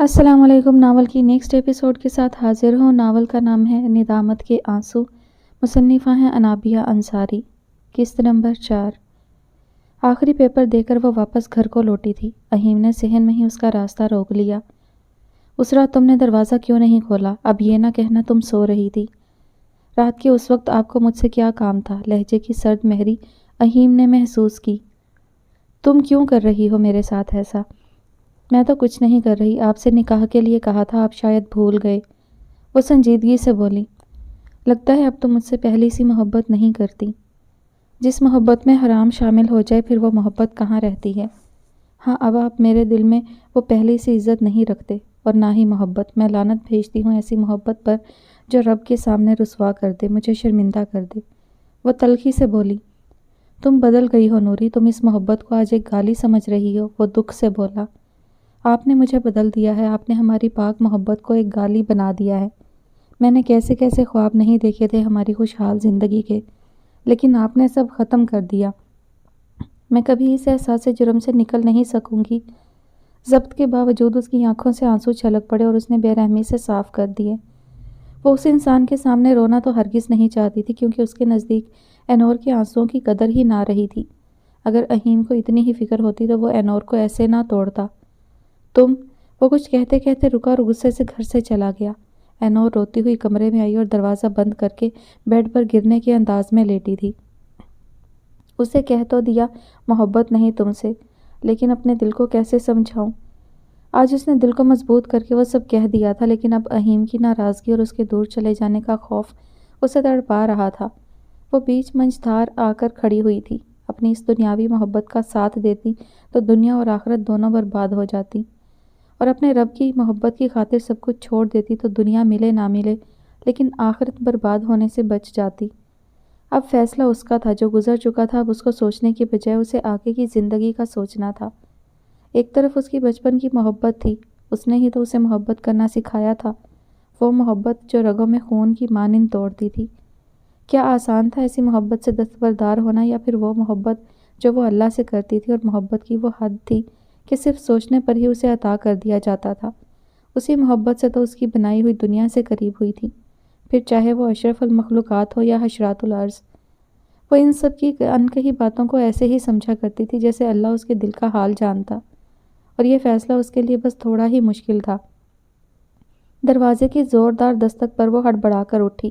السلام علیکم۔ ناول کی نیکسٹ ایپیسوڈ کے ساتھ حاضر ہوں۔ ناول کا نام ہے ندامت کے آنسو، مصنفہ ہیں انابیہ انصاری۔ قسط نمبر 4۔ آخری پیپر دے کر وہ واپس گھر کو لوٹی تھی۔ اہیم نے صحن میں ہی اس کا راستہ روک لیا۔ اس رات تم نے دروازہ کیوں نہیں کھولا؟ اب یہ نہ کہنا تم سو رہی تھی۔ رات کے اس وقت آپ کو مجھ سے کیا کام تھا؟ لہجے کی سرد مہری اہیم نے محسوس کی۔ تم کیوں کر رہی ہو میرے ساتھ ایسا؟ میں تو کچھ نہیں کر رہی، آپ سے نکاح کے لیے کہا تھا، آپ شاید بھول گئے۔ وہ سنجیدگی سے بولی۔ لگتا ہے اب تم مجھ سے پہلی سی محبت نہیں کرتی۔ جس محبت میں حرام شامل ہو جائے پھر وہ محبت کہاں رہتی ہے؟ ہاں، اب آپ میرے دل میں وہ پہلی سی عزت نہیں رکھتے، اور نہ ہی محبت۔ میں لعنت بھیجتی ہوں ایسی محبت پر جو رب کے سامنے رسوا کر دے، مجھے شرمندہ کر دے۔ وہ تلخی سے بولی۔ تم بدل گئی ہو نوری، تم اس محبت کو آج ایک گالی سمجھ رہی ہو۔ وہ دکھ سے بولا۔ آپ نے مجھے بدل دیا ہے، آپ نے ہماری پاک محبت کو ایک گالی بنا دیا ہے۔ میں نے کیسے کیسے خواب نہیں دیکھے تھے ہماری خوشحال زندگی کے، لیکن آپ نے سب ختم کر دیا۔ میں کبھی اس احساس جرم سے نکل نہیں سکوں گی۔ ضبط کے باوجود اس کی آنکھوں سے آنسو چھلک پڑے اور اس نے بے رحمی سے صاف کر دیے۔ وہ اس انسان کے سامنے رونا تو ہرگز نہیں چاہتی تھی، کیونکہ اس کے نزدیک اینور کے آنسوؤں کی قدر ہی نہ رہی تھی۔ اگر اہیم کو اتنی ہی فکر ہوتی تو وہ اینور کو ایسے نہ توڑتا۔ وہ کچھ کہتے کہتے رکا اور غصے سے گھر سے چلا گیا۔ اینور روتی ہوئی کمرے میں آئی اور دروازہ بند کر کے بیڈ پر گرنے کے انداز میں لیٹی تھی۔ اسے کہہ تو دیا محبت نہیں تم سے، لیکن اپنے دل کو کیسے سمجھاؤں؟ آج اس نے دل کو مضبوط کر کے وہ سب کہہ دیا تھا، لیکن اب اہیم کی ناراضگی اور اس کے دور چلے جانے کا خوف اسے تڑپا رہا تھا۔ وہ بیچ منچ دھار آ کر کھڑی ہوئی تھی۔ اپنی اس دنیاوی محبت کا ساتھ دیتی تو دنیا اور آخرت دونوں برباد ہو جاتی، اور اپنے رب کی محبت کی خاطر سب کچھ چھوڑ دیتی تو دنیا ملے نہ ملے لیکن آخرت برباد ہونے سے بچ جاتی۔ اب فیصلہ اس کا تھا، جو گزر چکا تھا اب اس کو سوچنے کی بجائے اسے آگے کی زندگی کا سوچنا تھا۔ ایک طرف اس کی بچپن کی محبت تھی، اس نے ہی تو اسے محبت کرنا سکھایا تھا، وہ محبت جو رگوں میں خون کی مانند دوڑتی تھی۔ کیا آسان تھا ایسی محبت سے دستبردار ہونا، یا پھر وہ محبت جو وہ اللہ سے کرتی تھی، اور محبت کی وہ حد تھی کہ صرف سوچنے پر ہی اسے عطا کر دیا جاتا تھا۔ اسی محبت سے تو اس کی بنائی ہوئی دنیا سے قریب ہوئی تھی، پھر چاہے وہ اشرف المخلوقات ہو یا حشرات الارض۔ وہ ان سب کی انکہی باتوں کو ایسے ہی سمجھا کرتی تھی جیسے اللہ اس کے دل کا حال جانتا، اور یہ فیصلہ اس کے لیے بس تھوڑا ہی مشکل تھا۔ دروازے کی زوردار دستک پر وہ ہڑبڑا کر اٹھی۔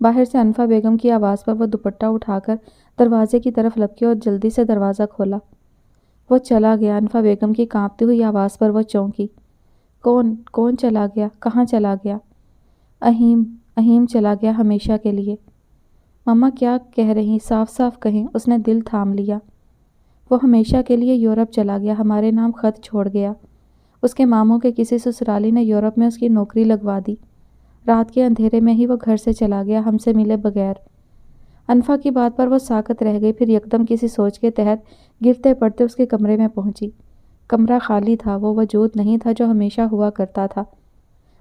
باہر سے انفا بیگم کی آواز پر وہ دوپٹہ اٹھا کر دروازے کی طرف لپکی اور جلدی سے دروازہ کھولا۔ وہ چلا گیا۔ انفا بیگم کی کانپتی ہوئی آواز پر وہ چونکی۔ کون چلا گیا؟ کہاں چلا گیا؟ اہیم چلا گیا ہمیشہ کے لیے۔ ماما کیا کہہ رہی؟ صاف صاف کہیں۔ اس نے دل تھام لیا۔ وہ ہمیشہ کے لیے یورپ چلا گیا، ہمارے نام خط چھوڑ گیا۔ اس کے ماموں کے کسی سسرالی نے یورپ میں اس کی نوکری لگوا دی۔ رات کے اندھیرے میں ہی وہ گھر سے چلا گیا، ہم سے ملے بغیر۔ انفا کی بات پر وہ ساکت رہ گئی، پھر یکدم کسی سوچ کے تحت گرتے پڑتے اس کے کمرے میں پہنچی۔ کمرہ خالی تھا، وہ وجود نہیں تھا جو ہمیشہ ہوا کرتا تھا۔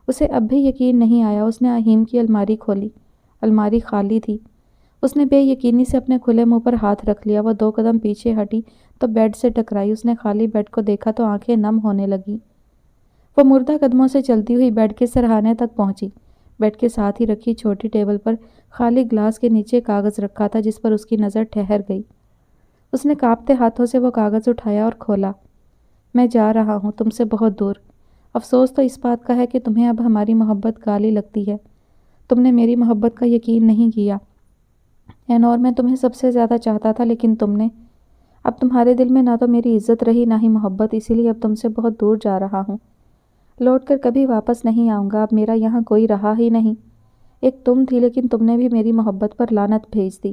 اسے اب بھی یقین نہیں آیا۔ اس نے اہیم کی الماری کھولی۔ الماری خالی تھی۔ اس نے بے یقینی سے اپنے کھلے منہ پر ہاتھ رکھ لیا۔ وہ 2 قدم پیچھے ہٹی تو بیڈ سے ٹکرائی۔ اس نے خالی بیڈ کو دیکھا تو آنکھیں نم ہونے لگیں۔ وہ مردہ قدموں سے چلتی ہوئی بیڈ کے سرہانے تک پہنچی۔ بیڈ کے ساتھ ہی رکھی چھوٹی ٹیبل پر خالی گلاس کے نیچے کاغذ رکھا تھا، جس پر اس کی نظر ٹھہر گئی۔ اس نے کانپتے ہاتھوں سے وہ کاغذ اٹھایا اور کھولا۔ میں جا رہا ہوں تم سے بہت دور۔ افسوس تو اس بات کا ہے کہ تمہیں اب ہماری محبت گالی لگتی ہے۔ تم نے میری محبت کا یقین نہیں کیا اینور، میں تمہیں سب سے زیادہ چاہتا تھا، لیکن تم نے۔ اب تمہارے دل میں نہ تو میری عزت رہی نہ ہی محبت، اسی لیے اب تم سے بہت دور جا رہا ہوں۔ لوٹ کر کبھی واپس نہیں آؤں گا، اب میرا یہاں کوئی رہا ہی نہیں۔ ایک تم تھی، لیکن تم نے بھی میری محبت پر لعنت بھیج دی۔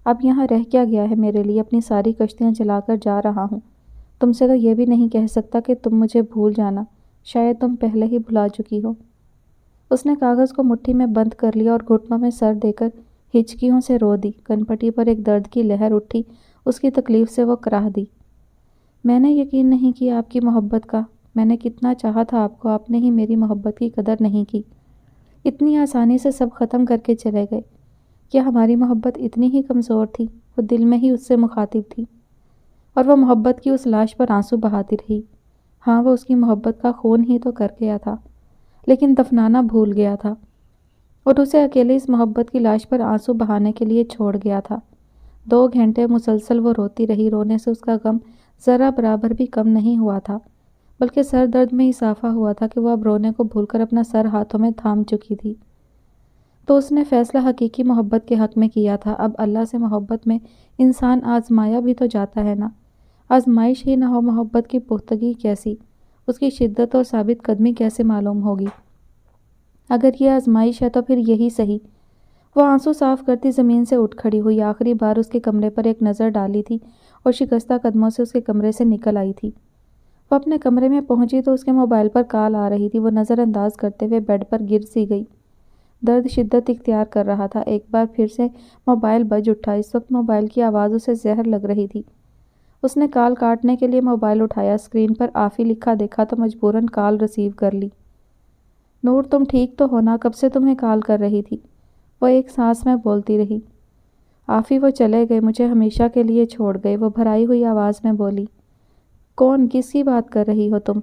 اب یہاں رہ کیا گیا ہے میرے لیے؟ اپنی ساری کشتیاں جلا کر جا رہا ہوں۔ تم سے تو یہ بھی نہیں کہہ سکتا کہ تم مجھے بھول جانا، شاید تم پہلے ہی بھلا چکی ہو۔ اس نے کاغذ کو مٹھی میں بند کر لیا اور گھٹنوں میں سر دے کر ہچکیوں سے رو دی۔ کنپٹی پر ایک درد کی لہر اٹھی، اس کی تکلیف سے وہ کراہ دی۔ میں نے یقین نہیں کیا آپ کی محبت کا۔ میں نے کتنا چاہا تھا آپ کو، آپ نے ہی میری محبت کی قدر نہیں کی۔ اتنی آسانی سے سب ختم کر کے چلے گئے۔ کیا ہماری محبت اتنی ہی کمزور تھی؟ وہ دل میں ہی اس سے مخاطب تھی، اور وہ محبت کی اس لاش پر آنسو بہاتی رہی۔ ہاں، وہ اس کی محبت کا خون ہی تو کر گیا تھا، لیکن دفنانا بھول گیا تھا اور اسے اکیلے اس محبت کی لاش پر آنسو بہانے کے لیے چھوڑ گیا تھا۔ 2 گھنٹے مسلسل وہ روتی رہی۔ رونے سے اس کا غم ذرا برابر بھی کم نہیں ہوا تھا، بلکہ سر درد میں اضافہ ہوا تھا کہ وہ اب رونے کو بھول کر اپنا سر ہاتھوں میں تھام چکی تھی۔ تو اس نے فیصلہ حقیقی محبت کے حق میں کیا تھا۔ اب اللہ سے محبت میں انسان آزمایا بھی تو جاتا ہے نا۔ آزمائش ہی نہ ہو محبت کی پختگی کیسی، اس کی شدت اور ثابت قدمی کیسے معلوم ہوگی؟ اگر یہ آزمائش ہے تو پھر یہی صحیح۔ وہ آنسو صاف کرتی زمین سے اٹھ کھڑی ہوئی، آخری بار اس کے کمرے پر ایک نظر ڈالی تھی اور شکستہ قدموں سے اس کے کمرے سے نکل آئی تھی۔ وہ اپنے کمرے میں پہنچی تو اس کے موبائل پر کال آ رہی تھی۔ وہ نظر انداز کرتے ہوئے بیڈ پر گر سی گئی۔ درد شدت اختیار کر رہا تھا۔ ایک بار پھر سے موبائل بج اٹھا۔ اس وقت موبائل کی آواز اسے زہر لگ رہی تھی۔ اس نے کال کاٹنے کے لیے موبائل اٹھایا، اسکرین پر آفی لکھا دیکھا تو مجبوراً کال ریسیو کر لی۔ نور، تم ٹھیک تو ہو نا؟ کب سے تمہیں کال کر رہی تھی، وہ ایک سانس میں بولتی رہی۔ آفی، وہ چلے گئے، مجھے ہمیشہ کے لیے چھوڑ گئے، وہ بھرائی ہوئی آواز میں بولی۔ کون؟ کس کی بات کر رہی ہو تم؟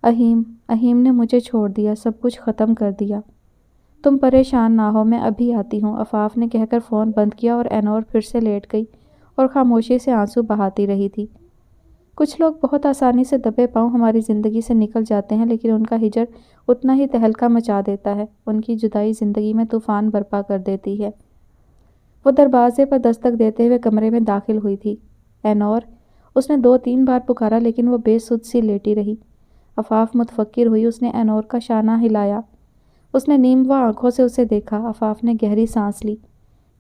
اہیم نے مجھے چھوڑ دیا، سب کچھ ختم کر دیا۔ تم پریشان نہ ہو، میں ابھی آتی ہوں، آفاف نے کہہ کر فون بند کیا اور اینور پھر سے لیٹ گئی اور خاموشی سے آنسو بہاتی رہی تھی۔ کچھ لوگ بہت آسانی سے دبے پاؤں ہماری زندگی سے نکل جاتے ہیں، لیکن ان کا ہجر اتنا ہی تہلکہ مچا دیتا ہے۔ ان کی جدائی زندگی میں طوفان برپا کر دیتی ہے۔ وہ دروازے پر دستک دیتے ہوئے کمرے میں داخل ہوئی تھی۔ اینور، اس نے 2-3 بار پکارا لیکن وہ بے سد سی لیٹی رہی۔ آفاف متفکر ہوئی۔ اس نے اینور کا شانہ ہلایا۔ اس نے نیم و آنکھوں سے اسے دیکھا۔ آفاف نے گہری سانس لی۔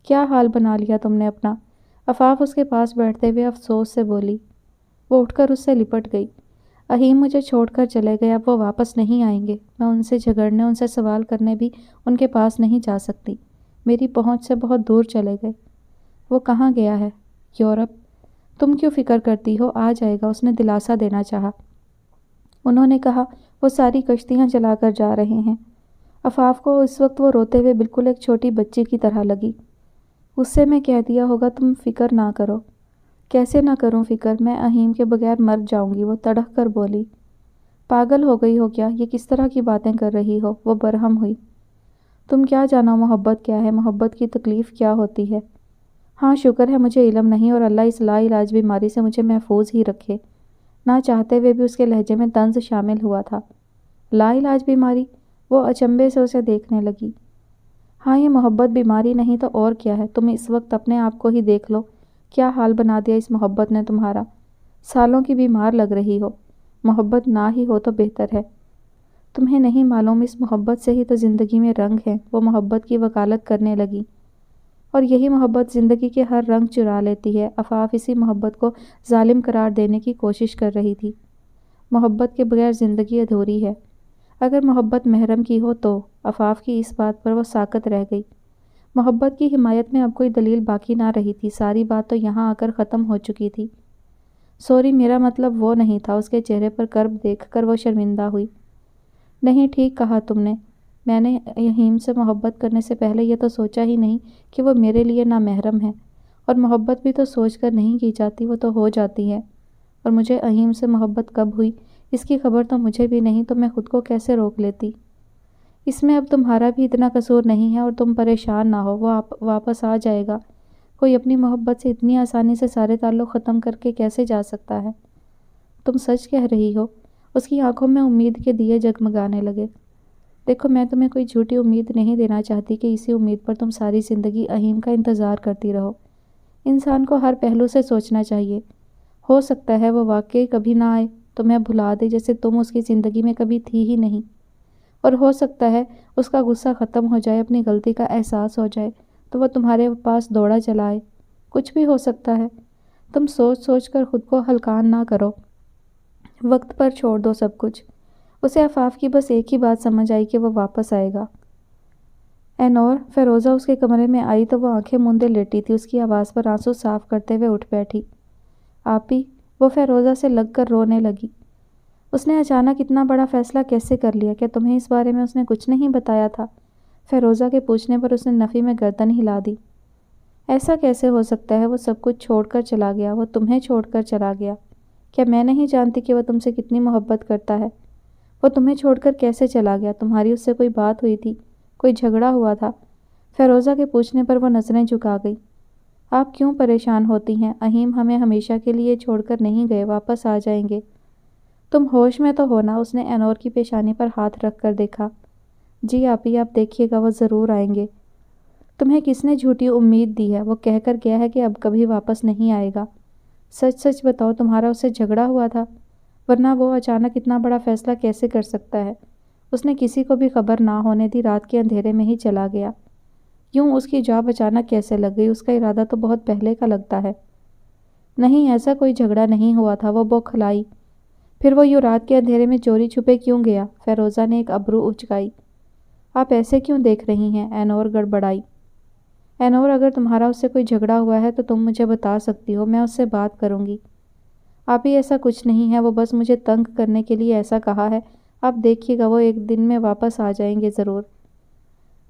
کیا حال بنا لیا تم نے اپنا؟ آفاف اس کے پاس بیٹھتے ہوئے افسوس سے بولی۔ وہ اٹھ کر اس سے لپٹ گئی۔ اہیم مجھے چھوڑ کر چلے گئے، اب وہ واپس نہیں آئیں گے۔ میں ان سے جھگڑنے، ان سے سوال کرنے بھی ان کے پاس نہیں جا سکتی، میری پہنچ سے بہت دور چلے گئے۔ وہ کہاں گیا ہے؟ یورپ۔ تم کیوں فکر کرتی ہو؟ آ جائے گا، اس نے دلاسا دینا چاہا۔ انہوں نے کہا وہ ساری کشتیاں جلا کر جا رہے ہیں۔ آفاف کو اس وقت وہ روتے ہوئے بالکل ایک چھوٹی بچی کی طرح لگی۔ غصے میں کہہ دیا ہوگا تم فکر نہ کرو۔ کیسے نہ کروں فکر؟ میں اہیم کے بغیر مر جاؤں گی، وہ تڑک کر بولی۔ پاگل ہو گئی ہو کیا؟ یہ کس طرح کی باتیں کر رہی ہو؟ وہ برہم ہوئی۔ تم کیا جانو محبت کیا ہے، محبت کی تکلیف کیا ہوتی ہے؟ ہاں شکر ہے مجھے علم نہیں، اور اللہ اس لا علاج بیماری سے مجھے محفوظ ہی رکھے۔ نہ چاہتے ہوئے بھی اس کے لہجے میں طنز شامل ہوا تھا۔ لا علاج بیماری؟ وہ اچنبھے سے اسے دیکھنے لگی۔ ہاں، یہ محبت بیماری نہیں تو اور کیا ہے؟ تم اس وقت اپنے آپ کو ہی دیکھ لو، کیا حال بنا دیا اس محبت نے تمہارا۔ سالوں کی بیمار لگ رہی ہو۔ محبت نہ ہی ہو تو بہتر ہے۔ تمہیں نہیں معلوم، اس محبت سے ہی تو زندگی میں رنگ ہے۔ وہ محبت کی وکالت کرنے لگی۔ اور یہی محبت زندگی کے ہر رنگ چرا لیتی ہے۔ آفاف اسی محبت کو ظالم قرار دینے کی کوشش کر رہی تھی۔ محبت کے بغیر زندگی ادھوری ہے۔ اگر محبت محرم کی ہو تو؟ آفاف کی اس بات پر وہ ساکت رہ گئی۔ محبت کی حمایت میں اب کوئی دلیل باقی نہ رہی تھی، ساری بات تو یہاں آ کر ختم ہو چکی تھی۔ سوری، میرا مطلب وہ نہیں تھا۔ اس کے چہرے پر کرب دیکھ کر وہ شرمندہ ہوئی۔ نہیں، ٹھیک کہا تم نے، میں نے اہیم سے محبت کرنے سے پہلے یہ تو سوچا ہی نہیں کہ وہ میرے لیے نامحرم ہے، اور محبت بھی تو سوچ کر نہیں کی جاتی، وہ تو ہو جاتی ہے۔ اور مجھے اہیم سے محبت کب ہوئی اس کی خبر تو مجھے بھی نہیں، تو میں خود کو کیسے روک لیتی؟ اس میں اب تمہارا بھی اتنا قصور نہیں ہے، اور تم پریشان نہ ہو، وہ واپس آ جائے گا۔ کوئی اپنی محبت سے اتنی آسانی سے سارے تعلق ختم کر کے کیسے جا سکتا ہے؟ تم سچ کہہ رہی ہو؟ اس کی آنکھوں میں امید کے دیے جگمگانے لگے۔ دیکھو، میں تمہیں کوئی جھوٹی امید نہیں دینا چاہتی کہ اسی امید پر تم ساری زندگی اہیم کا انتظار کرتی رہو۔ انسان کو ہر پہلو سے سوچنا چاہیے۔ ہو سکتا ہے وہ واقعی کبھی نہ آئے، تمہیں بھلا دے جیسے تم اس کی زندگی میں کبھی تھی ہی نہیں، اور ہو سکتا ہے اس کا غصہ ختم ہو جائے، اپنی غلطی کا احساس ہو جائے تو وہ تمہارے پاس دوڑا چلا آئے۔ کچھ بھی ہو سکتا ہے۔ تم سوچ سوچ کر خود کو ہلکان نہ کرو، وقت پر چھوڑ دو سب کچھ۔ اسے آفاف کی بس ایک ہی بات سمجھ آئی کہ وہ واپس آئے گا۔ اینور، فیروزہ اس کے کمرے میں آئی تو وہ آنکھیں موندے لیٹی تھی۔ اس کی آواز پر آنسو صاف کرتے ہوئے اٹھ بیٹھی۔ آپی، وہ فیروزہ سے لگ کر رونے لگی۔ اس نے اچانک اتنا بڑا فیصلہ کیسے کر لیا؟ کیا تمہیں اس بارے میں اس نے کچھ نہیں بتایا تھا؟ فیروزہ کے پوچھنے پر اس نے نفی میں گردن ہلا دی۔ ایسا کیسے ہو سکتا ہے؟ وہ سب کچھ چھوڑ کر چلا گیا، وہ تمہیں چھوڑ کر چلا گیا۔ کیا میں نہیں جانتی کہ وہ تم سے کتنی محبت کرتا ہے؟ وہ تمہیں چھوڑ کر کیسے چلا گیا؟ تمہاری اس سے کوئی بات ہوئی تھی؟ کوئی جھگڑا ہوا تھا؟ فیروزہ کے پوچھنے پر وہ نظریں جھکا گئی۔ آپ کیوں پریشان ہوتی ہیں؟ اہیم ہمیں ہمیشہ کے لیے چھوڑ کر نہیں گئے، واپس آ جائیں گے۔ تم ہوش میں تو ہونا؟ اس نے اینور کی پیشانی پر ہاتھ رکھ کر دیکھا۔ جی آپی، آپ دیکھیے گا، وہ ضرور آئیں گے۔ تمہیں کس نے جھوٹی امید دی ہے؟ وہ کہہ کر گیا ہے کہ اب کبھی واپس نہیں آئے گا۔ سچ سچ بتاؤ، تمہارا اس سے جھگڑا ہوا تھا؟ ورنہ وہ اچانک اتنا بڑا فیصلہ کیسے کر سکتا ہے؟ اس نے کسی کو بھی خبر نہ ہونے دی، رات کے اندھیرے میں ہی چلا گیا۔ یوں اس کی جاب اچانک کیسے لگ گئی؟ اس کا ارادہ تو بہت پہلے کا لگتا ہے۔ نہیں، ایسا کوئی جھگڑا نہیں ہوا تھا، وہ بوکھلائی۔ پھر وہ یوں رات کے اندھیرے میں چوری چھپے کیوں گیا؟ فیروزہ نے ایک ابرو اچکائی۔ آپ ایسے کیوں دیکھ رہی ہیں؟ اینور گڑبڑائی۔ اینور، اگر تمہارا اس سے کوئی جھگڑا ہوا ہے تو تم مجھے بتا سکتی ہو، میں اس سے بات کروں گی۔ آپ ہی ایسا کچھ نہیں ہے، وہ بس مجھے تنگ کرنے کے لیے ایسا کہا ہے۔ آپ دیکھیے گا، وہ ایک دن میں واپس آ جائیں گے ضرور۔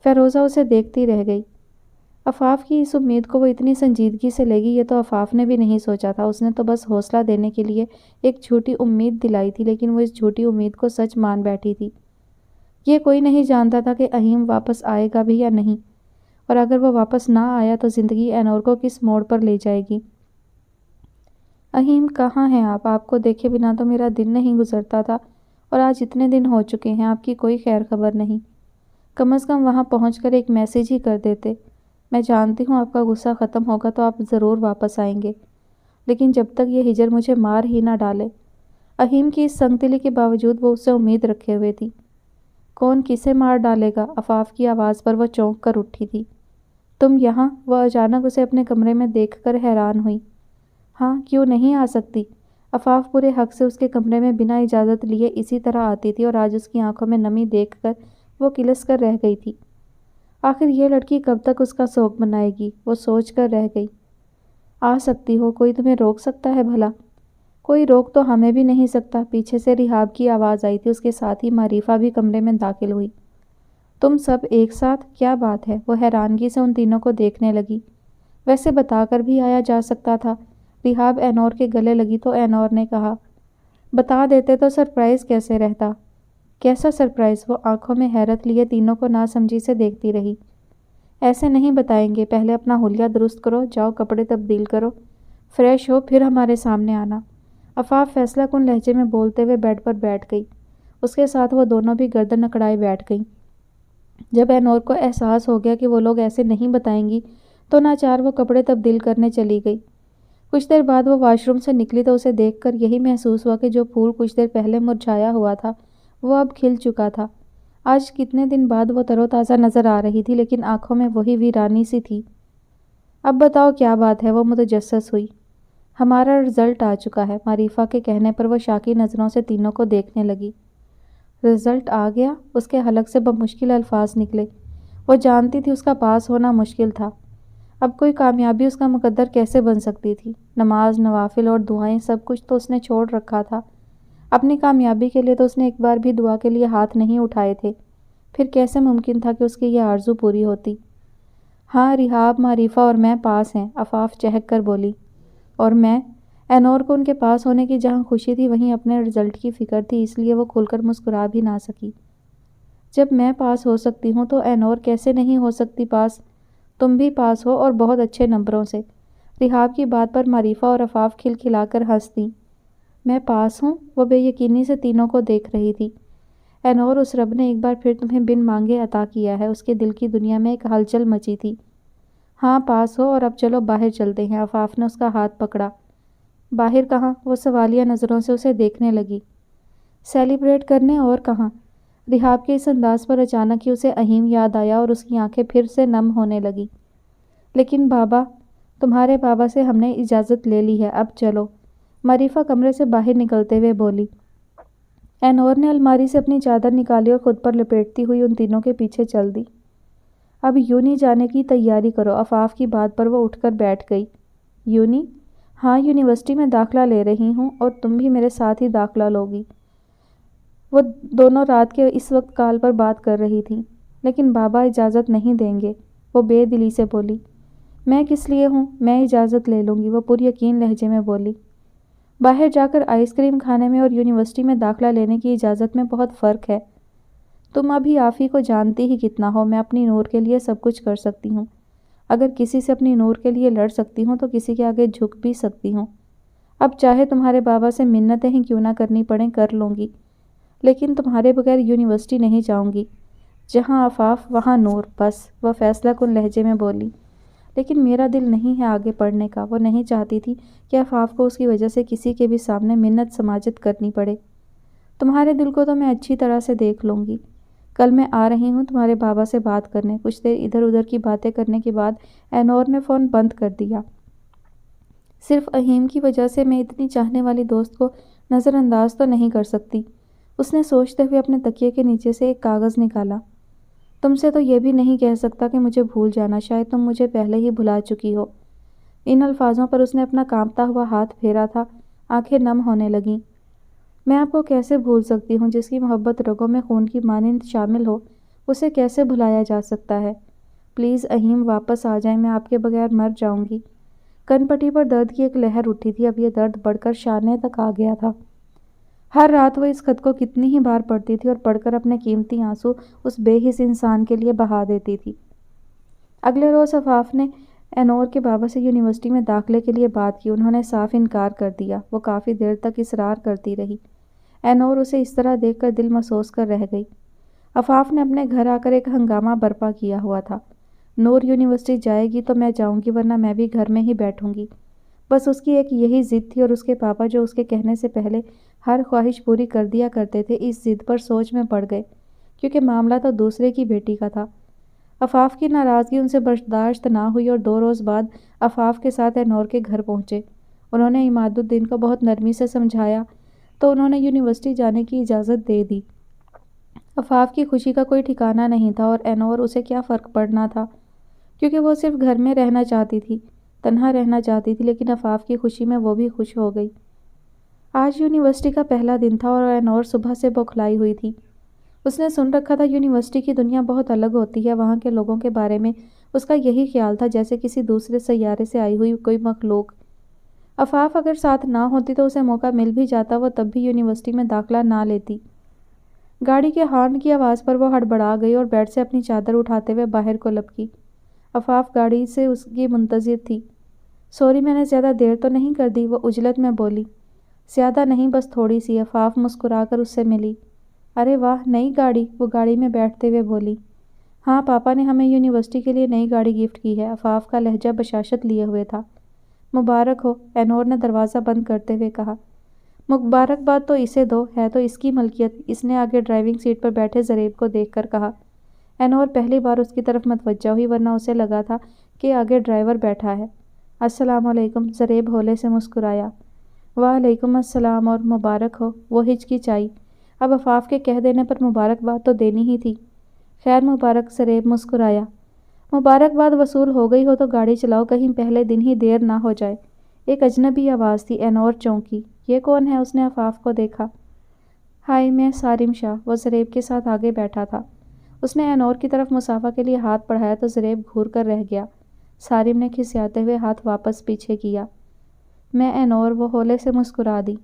فیروزہ اسے دیکھتی رہ گئی۔ عفاف کی اس امید کو وہ اتنی سنجیدگی سے لے گی، یہ تو عفاف نے بھی نہیں سوچا تھا۔ اس نے تو بس حوصلہ دینے کے لیے ایک جھوٹی امید دلائی تھی، لیکن وہ اس جھوٹی امید کو سچ مان بیٹھی تھی۔ یہ کوئی نہیں جانتا تھا کہ اہیم واپس آئے گا بھی یا نہیں، اور اگر وہ واپس نہ آیا تو زندگی اینور کو کس موڑ پر لے جائے گی۔ اہیم، کہاں ہیں آپ؟ آپ کو دیکھے بنا تو میرا دن نہیں گزرتا تھا، اور آج اتنے دن ہو چکے ہیں، آپ کی کوئی خیر خبر نہیں۔ کم از کم وہاں پہنچ کر ایک میسیج ہی کر دیتے۔ میں جانتی ہوں آپ کا غصہ ختم ہوگا تو آپ ضرور واپس آئیں گے، لیکن جب تک یہ ہجر مجھے مار ہی نہ ڈالے۔ اہیم کی اس سنگ دلی کے باوجود وہ اس سے امید رکھے ہوئے تھی۔ کون کسے مار ڈالے گا؟ عفاف کی آواز پر وہ چونک کر اٹھی تھی۔ تم یہاں؟ وہ اچانک اسے اپنے کمرے میں دیکھ کر حیران ہوئی۔ ہاں، کیوں نہیں آ سکتی؟ عفاف پورے حق سے اس کے کمرے میں بنا اجازت لیے اسی طرح آتی تھی، اور آج اس کی آنکھوں میں نمی دیکھ کر وہ کلس کر رہ گئی تھی۔ آخر یہ لڑکی کب تک اس کا سوگ منائے گی؟ وہ سوچ کر رہ گئی۔ آ سکتی ہو، کوئی تمہیں روک سکتا ہے بھلا؟ کوئی روک تو ہمیں بھی نہیں سکتا۔ پیچھے سے رحاب کی آواز آئی تھی، اس کے ساتھ ہی معریفہ بھی کمرے میں داخل ہوئی۔ تم سب ایک ساتھ؟ کیا بات ہے؟ وہ حیرانگی سے ان تینوں کو دیکھنے لگی۔ ویسے بتا کر بھی آیا جا سکتا تھا۔ رحاب اینور کے گلے لگی تو اینور نے کہا، بتا دیتے تو سرپرائز کیسے رہتا؟ کیسا سرپرائز؟ وہ آنکھوں میں حیرت لیے تینوں کو ناسمجھی سے دیکھتی رہی۔ ایسے نہیں بتائیں گے، پہلے اپنا حلیہ درست کرو، جاؤ کپڑے تبدیل کرو، فریش ہو، پھر ہمارے سامنے آنا۔ عفاف فیصلہ کن لہجے میں بولتے ہوئے بیڈ پر بیٹھ گئی۔ اس کے ساتھ وہ دونوں بھی گردن اکڑائے بیٹھ گئیں۔ جب اینور کو احساس ہو گیا کہ وہ لوگ ایسے نہیں بتائیں گی تو ناچار وہ کپڑے تبدیل کرنے چلی گئی۔ کچھ دیر بعد وہ واش روم سے نکلی تو اسے دیکھ کر یہی محسوس ہوا کہ جو پھول کچھ دیر پہلے مرجھایا ہوا تھا وہ اب کھل چکا تھا۔ آج کتنے دن بعد وہ تر و تازہ نظر آ رہی تھی، لیکن آنکھوں میں وہی ویرانی سی تھی۔ اب بتاؤ کیا بات ہے؟ وہ متجسس ہوئی۔ ہمارا رزلٹ آ چکا ہے، معریفہ کے کہنے پر وہ شاکی نظروں سے تینوں کو دیکھنے لگی۔ رزلٹ آ گیا؟ اس کے حلق سے بمشکل الفاظ نکلے۔ وہ جانتی تھی اس کا پاس ہونا مشکل تھا۔ اب کوئی کامیابی اس کا مقدر کیسے بن سکتی تھی؟ نماز، نوافل اور دعائیں، سب کچھ تو اس نے چھوڑ رکھا تھا۔ اپنی کامیابی کے لیے تو اس نے ایک بار بھی دعا کے لیے ہاتھ نہیں اٹھائے تھے، پھر کیسے ممکن تھا کہ اس کی یہ آرزو پوری ہوتی؟ ہاں، رحاب، معریفہ اور میں پاس ہیں، عفاف چہک کر بولی۔ اور میں؟ اینور کو ان کے پاس ہونے کی جہاں خوشی تھی وہیں اپنے رزلٹ کی فکر تھی، اس لیے وہ کھل کر مسکرا بھی نہ سکی۔ جب میں پاس ہو سکتی ہوں تو اینور کیسے نہیں ہو سکتی پاس؟ تم بھی پاس ہو، اور بہت اچھے نمبروں سے۔ رحاب کی بات پر معریفہ اور عفاف کھلکھلا کر ہنس دیں۔ میں پاس ہوں؟ وہ بے یقینی سے تینوں کو دیکھ رہی تھی۔ اینور، اس رب نے ایک بار پھر تمہیں بن مانگے عطا کیا ہے۔ اس کے دل کی دنیا میں ایک ہلچل مچی تھی۔ ہاں پاس ہو، اور اب چلو باہر چلتے ہیں۔ عفاف نے اس کا ہاتھ پکڑا۔ باہر کہاں؟ وہ سوالیہ نظروں سے اسے دیکھنے لگی۔ سیلیبریٹ کرنے، اور کہاں؟ رحاب کے اس انداز پر اچانک ہی اسے اہیم یاد آیا اور اس کی آنکھیں پھر سے نم ہونے لگیں۔ لیکن بابا، تمہارے بابا سے ہم نے اجازت لے لی ہے، اب چلو، معریفہ کمرے سے باہر نکلتے ہوئے بولی۔ اینور نے الماری سے اپنی چادر نکالی اور خود پر لپیٹتی ہوئی ان تینوں کے پیچھے چل دی۔ اب یونی جانے کی تیاری کرو۔ عفاف کی بات پر وہ اٹھ کر بیٹھ گئی۔ یونی؟ ہاں، یونیورسٹی میں داخلہ لے رہی ہوں، اور تم بھی میرے ساتھ ہی داخلہ لوگی۔ وہ دونوں رات کے اس وقت کال پر بات کر رہی تھیں۔ لیکن بابا اجازت نہیں دیں گے، وہ بے دلی سے بولی۔ میں کس لیے ہوں؟ میں اجازت لے لوں گی، وہ پر یقین لہجے میں بولی۔ باہر جا کر آئس کریم کھانے میں اور یونیورسٹی میں داخلہ لینے کی اجازت میں بہت فرق ہے۔ تم ابھی آپ ہی کو جانتی ہی کتنا ہو، میں اپنی نور کے لیے سب کچھ کر سکتی ہوں۔ اگر کسی سے اپنی نور کے لیے لڑ سکتی ہوں تو کسی کے آگے جھک بھی سکتی ہوں۔ اب چاہے تمہارے بابا سے منتیں ہی کیوں نہ کرنی پڑیں کر لوں گی، لیکن تمہارے بغیر یونیورسٹی نہیں جاؤں گی۔ جہاں آفاف وہاں نور، بس، وہ فیصلہ کن لہجے میں بولی۔ لیکن میرا دل نہیں ہے آگے پڑھنے کا۔ وہ نہیں چاہتی تھی کہ آفاف کو اس کی وجہ سے کسی کے بھی سامنے منت سماجت کرنی پڑے۔ تمہارے دل کو تو میں اچھی طرح سے دیکھ لوں گی۔ کل میں آ رہی ہوں تمہارے بابا سے بات کرنے۔ کچھ دیر ادھر ادھر کی باتیں کرنے کے بعد اینور نے فون بند کر دیا۔ صرف اہیم کی وجہ سے میں اتنی چاہنے والی دوست کو نظر انداز تو نہیں کر سکتی۔ اس نے سوچتے ہوئے اپنے تکیے کے نیچے سے ایک کاغذ نکالا۔ تم سے تو یہ بھی نہیں کہہ سکتا کہ مجھے بھول جانا، شاید تم مجھے پہلے ہی بھلا چکی ہو۔ ان الفاظوں پر اس نے اپنا کانپتا ہوا ہاتھ پھیرا تھا۔ آنکھیں نم ہونے لگیں۔ میں آپ کو کیسے بھول سکتی ہوں؟ جس کی محبت رگوں میں خون کی مانند شامل ہو، اسے کیسے بھلایا جا سکتا ہے؟ پلیز اہیم واپس آ جائیں، میں آپ کے بغیر مر جاؤں گی۔ کن پٹی پر درد کی ایک لہر اٹھی تھی۔ اب یہ درد بڑھ کر شانے تک آ گیا تھا۔ ہر رات وہ اس خط کو کتنی ہی بار پڑھتی تھی اور پڑھ کر اپنے قیمتی آنسو اس بے حس انسان کے لیے بہا دیتی تھی۔ اگلے روز آفاف نے اینور کے بابا سے یونیورسٹی میں داخلے کے لیے بات کی۔ انہوں نے صاف انکار کر دیا۔ وہ کافی دیر تک اصرار کرتی رہی۔ اینور اسے اس طرح دیکھ کر دل محسوس کر رہ گئی۔ آفاف نے اپنے گھر آ کر ایک ہنگامہ برپا کیا ہوا تھا۔ نور یونیورسٹی جائے گی تو میں جاؤں گی، ورنہ میں بھی گھر میں ہی بیٹھوں گی۔ بس اس کی ایک یہی ضد تھی، اور اس کے پاپا جو اس کے کہنے سے پہلے ہر خواہش پوری کر دیا کرتے تھے، اس ضد پر سوچ میں پڑ گئے، کیونکہ معاملہ تو دوسرے کی بیٹی کا تھا۔ آفاف کی ناراضگی ان سے برداشت نہ ہوئی اور 2 روز بعد آفاف کے ساتھ اینور کے گھر پہنچے۔ انہوں نے عماد الدین کو بہت نرمی سے سمجھایا تو انہوں نے یونیورسٹی جانے کی اجازت دے دی۔ آفاف کی خوشی کا کوئی ٹھکانہ نہیں تھا، اور اینور اسے کیا فرق پڑنا تھا، کیونکہ وہ صرف گھر میں رہنا چاہتی تھی، تنہا رہنا چاہتی تھی، لیکن آفاف کی خوشی میں وہ بھی خوش ہو گئی۔ آج یونیورسٹی کا پہلا دن تھا اور اینور صبح سے بوکھلائی ہوئی تھی۔ اس نے سن رکھا تھا یونیورسٹی کی دنیا بہت الگ ہوتی ہے، وہاں کے لوگوں کے بارے میں اس کا یہی خیال تھا جیسے کسی دوسرے سیارے سے آئی ہوئی کوئی مخلوق۔ آفاف اگر ساتھ نہ ہوتی تو اسے موقع مل بھی جاتا، وہ تب بھی یونیورسٹی میں داخلہ نہ لیتی۔ گاڑی کے ہارن کی آواز پر وہ ہڑبڑا گئی اور بیڈ سے اپنی چادر اٹھاتے ہوئے باہر کو لپکی۔ آفاف گاڑی سے اس کی منتظر تھی۔ سوری، میں نے زیادہ دیر تو نہیں کر دی؟ وہ عجلت میں بولی۔ زیادہ نہیں، بس تھوڑی سی۔ آفاف مسکرا کر اس سے ملی۔ ارے واہ، نئی گاڑی؟ وہ گاڑی میں بیٹھتے ہوئے بولی۔ ہاں، پاپا نے ہمیں یونیورسٹی کے لیے نئی گاڑی گفٹ کی ہے۔ آفاف کا لہجہ بشاشت لیے ہوئے تھا۔ مبارک ہو، اینور نے دروازہ بند کرتے ہوئے کہا۔ مبارکباد تو اسے دو، ہے تو اس کی ملکیت، اس نے آگے ڈرائیونگ سیٹ پر بیٹھے زریب کو دیکھ کر کہا۔ اینور پہلی بار اس کی طرف متوجہ ہوئی، ورنہ اسے لگا تھا کہ آگے ڈرائیور بیٹھا ہے۔ السلام علیکم، زریب ہولے سے مسکرایا۔ وعلیکم السلام اور مبارک ہو، وہ ہچکچائی۔ اب آفاف کے کہہ دینے پر مبارکباد تو دینی ہی تھی۔ خیر مبارک، زریب مسکرایا۔ مبارکباد وصول ہو گئی ہو تو گاڑی چلاؤ، کہیں پہلے دن ہی دیر نہ ہو جائے۔ ایک اجنبی آواز تھی۔ اینور چونکی۔ یہ کون ہے؟ اس نے آفاف کو دیکھا۔ ہائی، میں سارم شاہ۔ وہ زریب کے ساتھ آگے بیٹھا تھا۔ اس نے اینور کی طرف مصافحہ کے لیے ہاتھ بڑھایا تو زریب گھور کر رہ گیا۔ سارم نے کھسیاتے ہوئے ہاتھ واپس پیچھے کیا۔ میں اینور، وہ ہولے سے مسکرا دی۔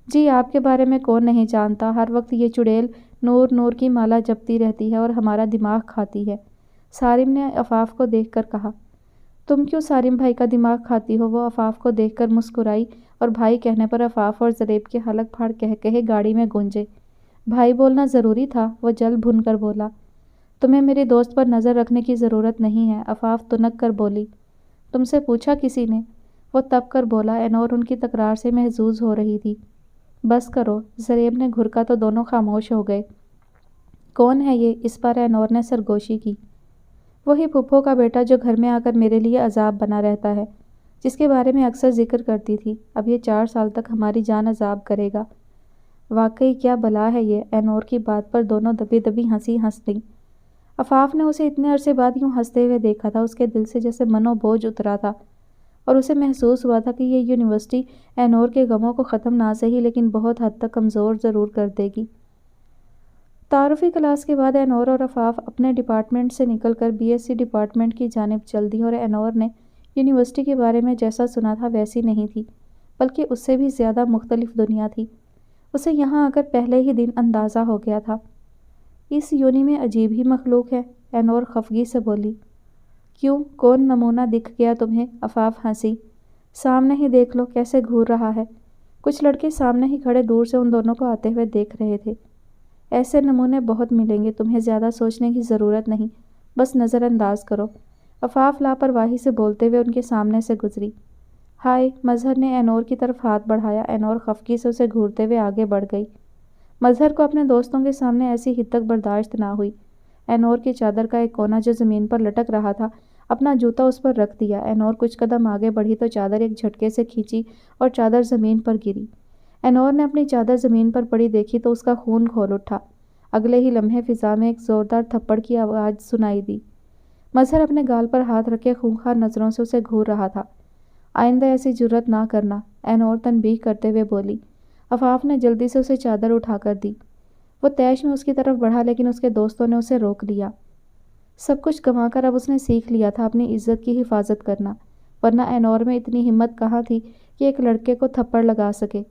جی، آپ کے بارے میں کون نہیں جانتا، ہر وقت یہ چڑیل نور نور کی مالا جپتی رہتی ہے اور ہمارا دماغ کھاتی ہے۔ سارم نے آفاف کو دیکھ کر کہا۔ تم کیوں سارم بھائی کا دماغ کھاتی ہو؟ وہ آفاف کو دیکھ کر مسکرائی اور بھائی کہنے پر آفاف اور زریب کے حلق پھاڑ کہے گاڑی میں گونجے۔ بھائی بولنا ضروری تھا، وہ جل بھن کر بولا۔ تمہیں میری دوست پر نظر رکھنے کی ضرورت نہیں ہے، آفاف تنک کر بولی۔ تم سے پوچھا کسی نے؟ وہ تب کر بولا۔ اینور ان کی تکرار سے محظوظ ہو رہی تھی۔ بس کرو، زریب نے گھرکا تو دونوں خاموش ہو گئے۔ کون ہے یہ؟ اس بار اینور نے سرگوشی کی۔ وہی پھپھو کا بیٹا جو گھر میں آ کر میرے لیے عذاب بنا رہتا ہے، جس کے بارے میں اکثر ذکر کرتی تھی۔ اب یہ 4 سال تک ہماری جان عذاب کرے گا۔ واقعی کیا بلا ہے یہ؟ اینور کی بات پر دونوں دبی دبی ہنسی ہنس دیں۔ آفاف نے اسے اتنے عرصے بعد یوں ہنستے ہوئے دیکھا تھا، اس کے دل سے جیسے منو بوجھ اترا تھا، اور اسے محسوس ہوا تھا کہ یہ یونیورسٹی اینور کے غموں کو ختم نہ سہی لیکن بہت حد تک کمزور ضرور کر دے گی۔ تعارفی کلاس کے بعد اینور اور آفاف اپنے ڈپارٹمنٹ سے نکل کر بی ایس سی ڈپارٹمنٹ کی جانب چل دیں، اور اینور نے یونیورسٹی کے بارے میں جیسا سنا تھا ویسی نہیں تھی، بلکہ اس سے بھی زیادہ مختلف دنیا تھی۔ اسے یہاں آ کر پہلے ہی دن اندازہ ہو گیا تھا۔ اس یونی میں عجیب ہی مخلوق ہے، اینور خفگی سے بولی۔ کیوں، کون نمونہ دکھ گیا تمہیں؟ عفاف ہنسی۔ سامنے ہی دیکھ لو کیسے گھور رہا ہے۔ کچھ لڑکے سامنے ہی کھڑے دور سے ان دونوں کو آتے ہوئے دیکھ رہے تھے۔ ایسے نمونے بہت ملیں گے، تمہیں زیادہ سوچنے کی ضرورت نہیں، بس نظر انداز کرو۔ عفاف لاپرواہی سے بولتے ہوئے ان کے سامنے سے گزری۔ ہائے، مظہر نے اینور کی طرف ہاتھ بڑھایا۔ اینور خفگی سے اسے گھورتے ہوئے آگے بڑھ گئی۔ مظہر کو اپنے دوستوں کے سامنے ایسی ہدک برداشت نہ ہوئی۔ اینور کی چادر کا ایک کونا جو زمین پر لٹک رہا تھا، اپنا جوتا اس پر رکھ دیا۔ اینور کچھ قدم آگے بڑھی تو چادر ایک جھٹکے سے کھینچی اور چادر زمین پر گری۔ اینور نے اپنی چادر زمین پر پڑی دیکھی تو اس کا خون کھول اٹھا۔ اگلے ہی لمحے فضا میں ایک زوردار تھپڑ کی آواز سنائی دی۔ مظہر اپنے گال پر ہاتھ رکھے خونخوار نظروں سے اسے گھور رہا تھا۔ آئندہ ایسی جرأت نہ کرنا، اینور تنبیہ کرتے ہوئے بولی۔ عفاف نے جلدی سے اسے چادر اٹھا کر دی۔ وہ تیش میں اس کی طرف بڑھا لیکن اس کے دوستوں نے اسے روک لیا۔ سب کچھ گنوا کر اب اس نے سیکھ لیا تھا اپنی عزت کی حفاظت کرنا، ورنہ اینور میں اتنی ہمت کہاں تھی کہ ایک لڑکے کو تھپڑ لگا سکے۔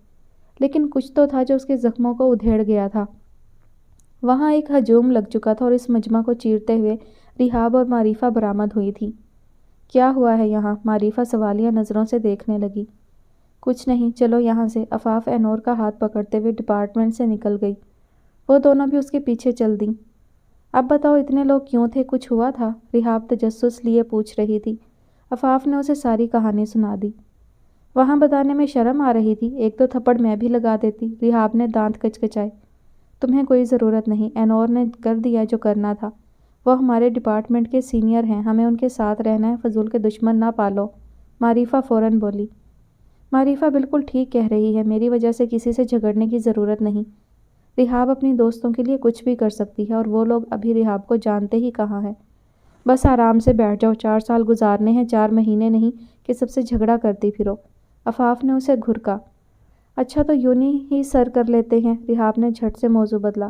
لیکن کچھ تو تھا جو اس کے زخموں کو ادھیڑ گیا تھا۔ وہاں ایک ہجوم لگ چکا تھا اور اس مجمع کو چیرتے ہوئے رحاب اور معریفہ برآمد ہوئی تھی۔ کیا ہوا ہے یہاں؟ معریفہ سوالیہ نظروں سے دیکھنے لگی۔ کچھ نہیں، چلو یہاں سے۔ عفاف اینور کا ہاتھ پکڑتے ہوئے ڈپارٹمنٹ سے نکل گئی۔ وہ دونوں بھی اس کے پیچھے چل دیں۔ اب بتاؤ اتنے لوگ کیوں تھے، کچھ ہوا تھا؟ رحاب تجسس لیے پوچھ رہی تھی۔ عفاف نے اسے ساری کہانی سنا دی۔ وہاں بتانے میں شرم آ رہی تھی، ایک دو تھپڑ میں بھی لگا دیتی۔ رحاب نے دانت کچکچائے۔ تمہیں کوئی ضرورت نہیں، اینور نے کر دیا جو کرنا تھا۔ وہ ہمارے ڈپارٹمنٹ کے سینئر ہیں، ہمیں ان کے ساتھ رہنا ہے، فضول کے دشمن نہ پالو۔ معریفہ فوراً بولی۔ معریفہ بالکل ٹھیک کہہ رہی ہے، میری وجہ سے کسی سے جھگڑنے کی ضرورت نہیں۔ رحاب اپنی دوستوں کے لیے کچھ بھی کر سکتی ہے اور وہ لوگ ابھی رحاب کو جانتے ہی کہاں ہیں۔ بس آرام سے بیٹھ جاؤ، 4 سال گزارنے ہیں، 4 مہینے نہیں کہ سب سے جھگڑا کرتی پھرو۔ عفاف نے اسے گھرکا۔ اچھا تو یونی ہی سر کر لیتے ہیں، رحاب نے جھٹ سے موضوع بدلا۔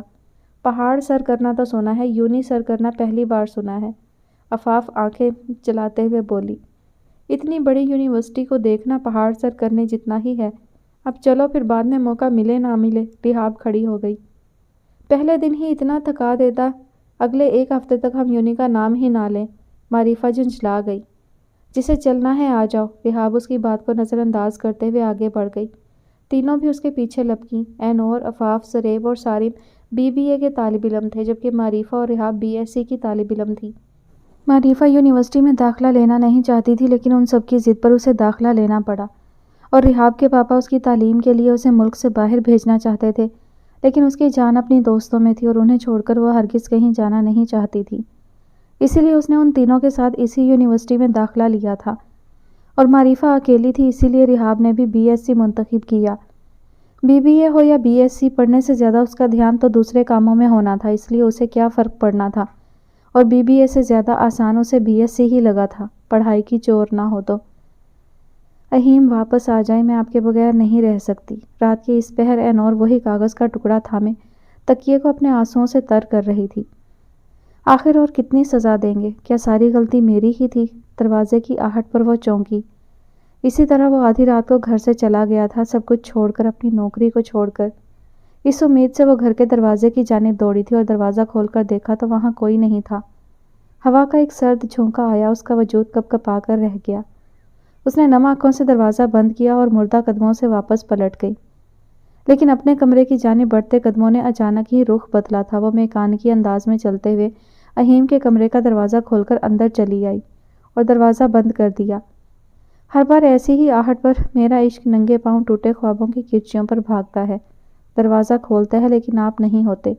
پہاڑ سر کرنا تو سنا ہے، یونی سر کرنا پہلی بار سنا ہے۔ عفاف آنکھیں چلاتے ہوئے بولی۔ اتنی بڑی یونیورسٹی کو دیکھنا پہاڑ سر کرنے جتنا ہی ہے۔ اب چلو پھر بعد میں موقع ملے نہ ملے۔ رحاب کھڑی ہو گئی۔ پہلے دن ہی اتنا تھکا دیتا، اگلے 1 ہفتے تک ہم یونی کا نام ہی نہ لیں۔ معریفہ جھنجھلا گئی۔ جسے چلنا ہے آ جاؤ۔ رحاب اس کی بات کو نظر انداز کرتے ہوئے آگے بڑھ گئی۔ تینوں بھی اس کے پیچھے لپکیں۔ اینور، عفاف، زریب اور سارم BBA کے طالب علم تھے، جبکہ معریفہ اور رحاب BSc کی طالب علم تھی۔ معریفہ یونیورسٹی میں داخلہ لینا نہیں چاہتی تھی، لیکن ان سب کی ضد پر اسے داخلہ لینا پڑا، اور رحاب کے پاپا اس کی تعلیم کے لیے اسے ملک سے باہر بھیجنا چاہتے تھے، لیکن اس کی جان اپنی دوستوں میں تھی اور انہیں چھوڑ کر وہ ہرگز کہیں جانا نہیں چاہتی تھی۔ اسی لیے اس نے ان تینوں کے ساتھ اسی یونیورسٹی میں داخلہ لیا تھا، اور معریفہ اکیلی تھی، اسی لیے رحاب نے بھی BSc منتخب کیا۔ BBA ہو یا BSc، پڑھنے سے زیادہ اس کا دھیان تو دوسرے کاموں میں ہونا تھا، اس لیے اسے کیا فرق پڑنا تھا، اور BBA سے زیادہ آسان اسے BSc ہی لگا تھا، پڑھائی کی چور نہ ہو تو۔ اہیم واپس آ جائے، میں آپ کے بغیر نہیں رہ سکتی۔ رات کے اس پہر اینور وہی کاغذ کا ٹکڑا تھامے تکیے کو اپنے آنسوؤں سے تر کر رہی تھی۔ آخر اور کتنی سزا دیں گے؟ کیا ساری غلطی میری ہی تھی؟ دروازے کی آہٹ پر وہ چونکی۔ اسی طرح وہ آدھی رات کو گھر سے چلا گیا تھا، سب کچھ چھوڑ کر، اپنی نوکری کو چھوڑ کر۔ اس امید سے وہ گھر کے دروازے کی جانب دوڑی تھی، اور دروازہ کھول کر دیکھا تو وہاں کوئی نہیں تھا۔ ہوا کا ایک سرد جھونکا آیا، اس کا وجود کپ کپا کر رہ گیا۔ اس نے نم آنکھوں سے دروازہ بند کیا اور مردہ قدموں سے واپس پلٹ گئی، لیکن اپنے کمرے کی جانب بڑھتے قدموں نے اچانک ہی رخ بدلا تھا۔ وہ میکانکی انداز میں چلتے ہوئے اہیم کے کمرے کا دروازہ کھول کر اندر چلی آئی اور دروازہ بند کر دیا۔ ہر بار ایسی ہی آہٹ پر میرا عشق ننگے پاؤں ٹوٹے خوابوں کی کرچیوں پر بھاگتا ہے، دروازہ کھولتا ہے لیکن آپ نہیں ہوتے۔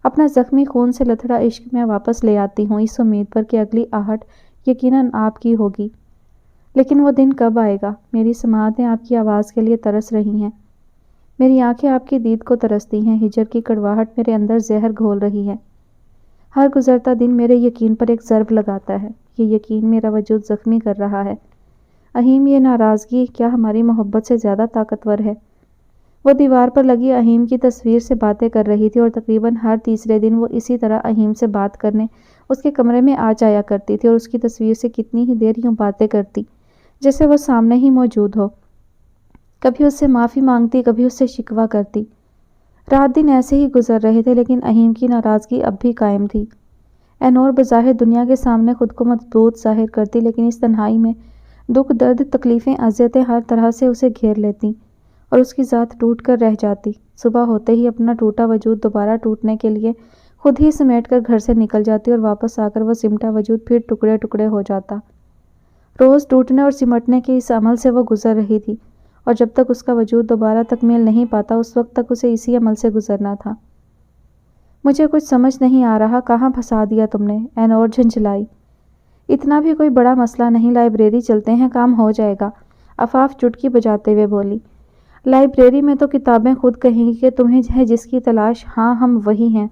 اپنا زخمی خون سے لتھڑا عشق میں واپس لے آتی ہوں، اس امید پر کہ اگلی آہٹ یقیناً آپ کی ہوگی۔ لیکن وہ دن کب آئے گا؟ میری سماعتیں آپ کی آواز کے لیے ترس رہی ہیں، میری آنکھیں آپ کی دید کو ترستی ہیں، ہجر کی کڑواہٹ میرے اندر زہر گھول رہی ہے۔ ہر گزرتا دن میرے یقین پر ایک ضرب لگاتا ہے، یہ یقین میرا وجود زخمی کر رہا ہے۔ اہیم، یہ ناراضگی کیا ہماری محبت سے زیادہ طاقتور ہے؟ وہ دیوار پر لگی اہیم کی تصویر سے باتیں کر رہی تھی، اور تقریباً ہر تیسرے دن وہ اسی طرح اہیم سے بات کرنے اس کے کمرے میں آ جایا کرتی تھی، اور اس کی تصویر سے کتنی ہی دیر یوں باتیں کرتی جیسے وہ سامنے ہی موجود ہو۔ کبھی اس سے معافی مانگتی، کبھی اس سے شکوہ کرتی۔ رات دن ایسے ہی گزر رہے تھے، لیکن اہیم کی ناراضگی اب بھی قائم تھی۔ اینور بظاہر دنیا کے سامنے خود کو مضبوط ظاہر کرتی، لیکن اس تنہائی میں دکھ، درد، تکلیفیں، اذیتیں ہر طرح سے اسے گھیر لیتی اور اس کی ذات ٹوٹ کر رہ جاتی۔ صبح ہوتے ہی اپنا ٹوٹا وجود دوبارہ ٹوٹنے کے لیے خود ہی سمیٹ کر گھر سے نکل جاتی اور واپس آ کر وہ سمٹا وجود پھر ٹکڑے ٹکڑے ہو جاتا۔ روز ٹوٹنے اور سمٹنے کے اس عمل سے وہ گزر رہی تھی، اور جب تک اس کا وجود دوبارہ تکمیل نہیں پاتا اس وقت تک اسے اسی عمل سے گزرنا تھا۔ مجھے کچھ سمجھ نہیں آ رہا، کہاں پھنسا دیا تم نے؟ اینور جھنجھلائی۔ اتنا بھی کوئی بڑا مسئلہ نہیں، لائبریری چلتے ہیں، کام ہو جائے گا، عفاف چٹکی بجاتے ہوئے بولی۔ لائبریری میں تو کتابیں خود کہیں گی کہ تمہیں ہے جس کی تلاش، ہاں ہم وہی ہیں۔